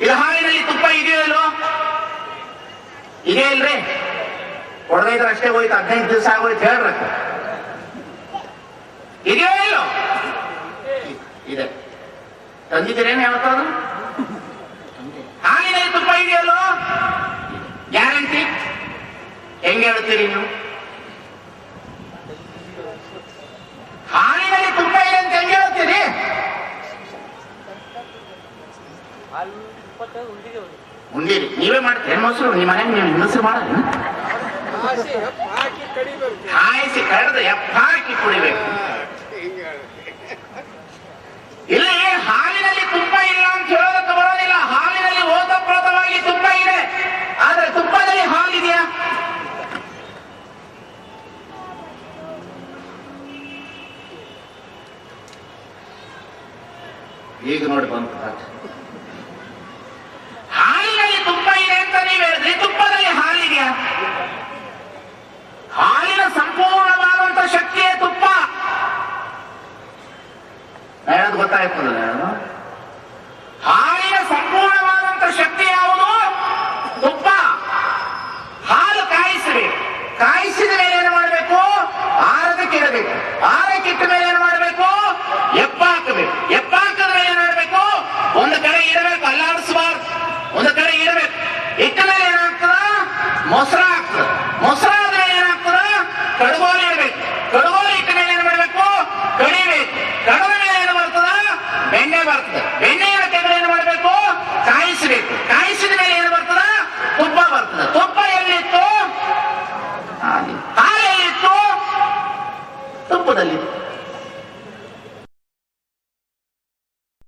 ಇದು ಹಾಲಿನಲ್ಲಿ ತುಪ್ಪ ಇದೆಯೋ ಇಲ್ವೋ? ಇದೇ ಇಲ್ರಿ, ಹೊಡೆದೈದ್ರೆ ಅಷ್ಟೇ ಹೋಯ್ತು, 15 ದಿವಸ ಆಗೋಯ್ತು ಹೇಳ್ಬೇಕು. ಇದೆಯೋ ಇಲ್ಲೋ? ಇದೆ. ತಂದಿದ್ದೀರೇನು ಹೇಳ್ತಾರ? ಹಾಲಿನಲ್ಲಿ ತುಪ್ಪ ಇದೆಯಲ್ಲೋ? ಗ್ಯಾರಂಟಿ. ಹೆಂಗೆ ಹೇಳ್ತೀರಿ ನೀವು? ಹಾಲಿನಲ್ಲಿ ತುಪ್ಪ ಇದೆ ಅಂತ ಹೆಂಗೆ ಹೇಳ್ತೀರಿ? ಉಂಡಿರಿ ನೀವೇ ಮಾಡ್ತೀರಿ ಮೊಸರು? ನಿಮ್ಮ ಮನೆಗೆ ನೀವು ಮೊಸರು ಮಾಡೋದು? ಕಾಯಿಸಿ ಕಳೆದು ಎಪ್ಪ ಹಾಕಿ ಕುಡಿಬೇಕು. ಇಲ್ಲಿ ಹಾಲಿನಲ್ಲಿ ತುಪ್ಪ ಇಲ್ಲ ಅಂತ ಹೇಳೋದಕ್ಕೆ ಬರೋದಿಲ್ಲ. ಹಾಲಿನಲ್ಲಿ ಓತಪ್ರೋತವಾಗಿ ತುಪ್ಪ ಇದೆ, ಆದ್ರೆ ತುಪ್ಪದಲ್ಲಿ ಹಾಲಿದೆಯಾ? ಈಗ ನೋಡಿ ಬಂತು. ಹಾಲಿನಲ್ಲಿ ತುಪ್ಪ ಇದೆ ಅಂತ ನೀವು ಹೇಳಿದ್ರಿ, ತುಪ್ಪದಲ್ಲಿ ಹಾಲಿದೆಯಾ? ಹಾಲಿನ ಸಂಪೂರ್ಣವಾದಂತ ಶಕ್ತಿಯೇ ತುಪ್ಪ. ಹೇಳೋದು ಗೊತ್ತಾಯ್ತಲ್ಲ, ಹಾಲಿನ ಸಂಪೂರ್ಣವಾದಂತ ಶಕ್ತಿ ಯಾವುದು? ತುಪ್ಪ. ಹಾಲು ಕಾಯಿಸಬೇಕು, ಕಾಯಿಸಿದ ಮೇಲೆ ಏನು ಮಾಡಬೇಕು? ಆರದಕ್ಕಿಡಬೇಕು, ಆರಕ್ಕಿಟ್ಟ ಬೆಣ್ಣೆ ಬರ್ತದೆ. ಬೆಣ್ಣೆಯನ್ನು ತೆಗೆದು ಏನು ಮಾಡಬೇಕು? ಕಾಯಿಸಬೇಕು. ಕಾಯಿಸಿದ ಮೇಲೆ ಏನು ಬರ್ತದ? ತುಪ್ಪ ಬರ್ತದೆ. ತುಪ್ಪ ಎಲ್ಲಿತ್ತು? ಹಾಲೆಲ್ಲಿತ್ತು? ತುಪ್ಪದಲ್ಲಿತ್ತು.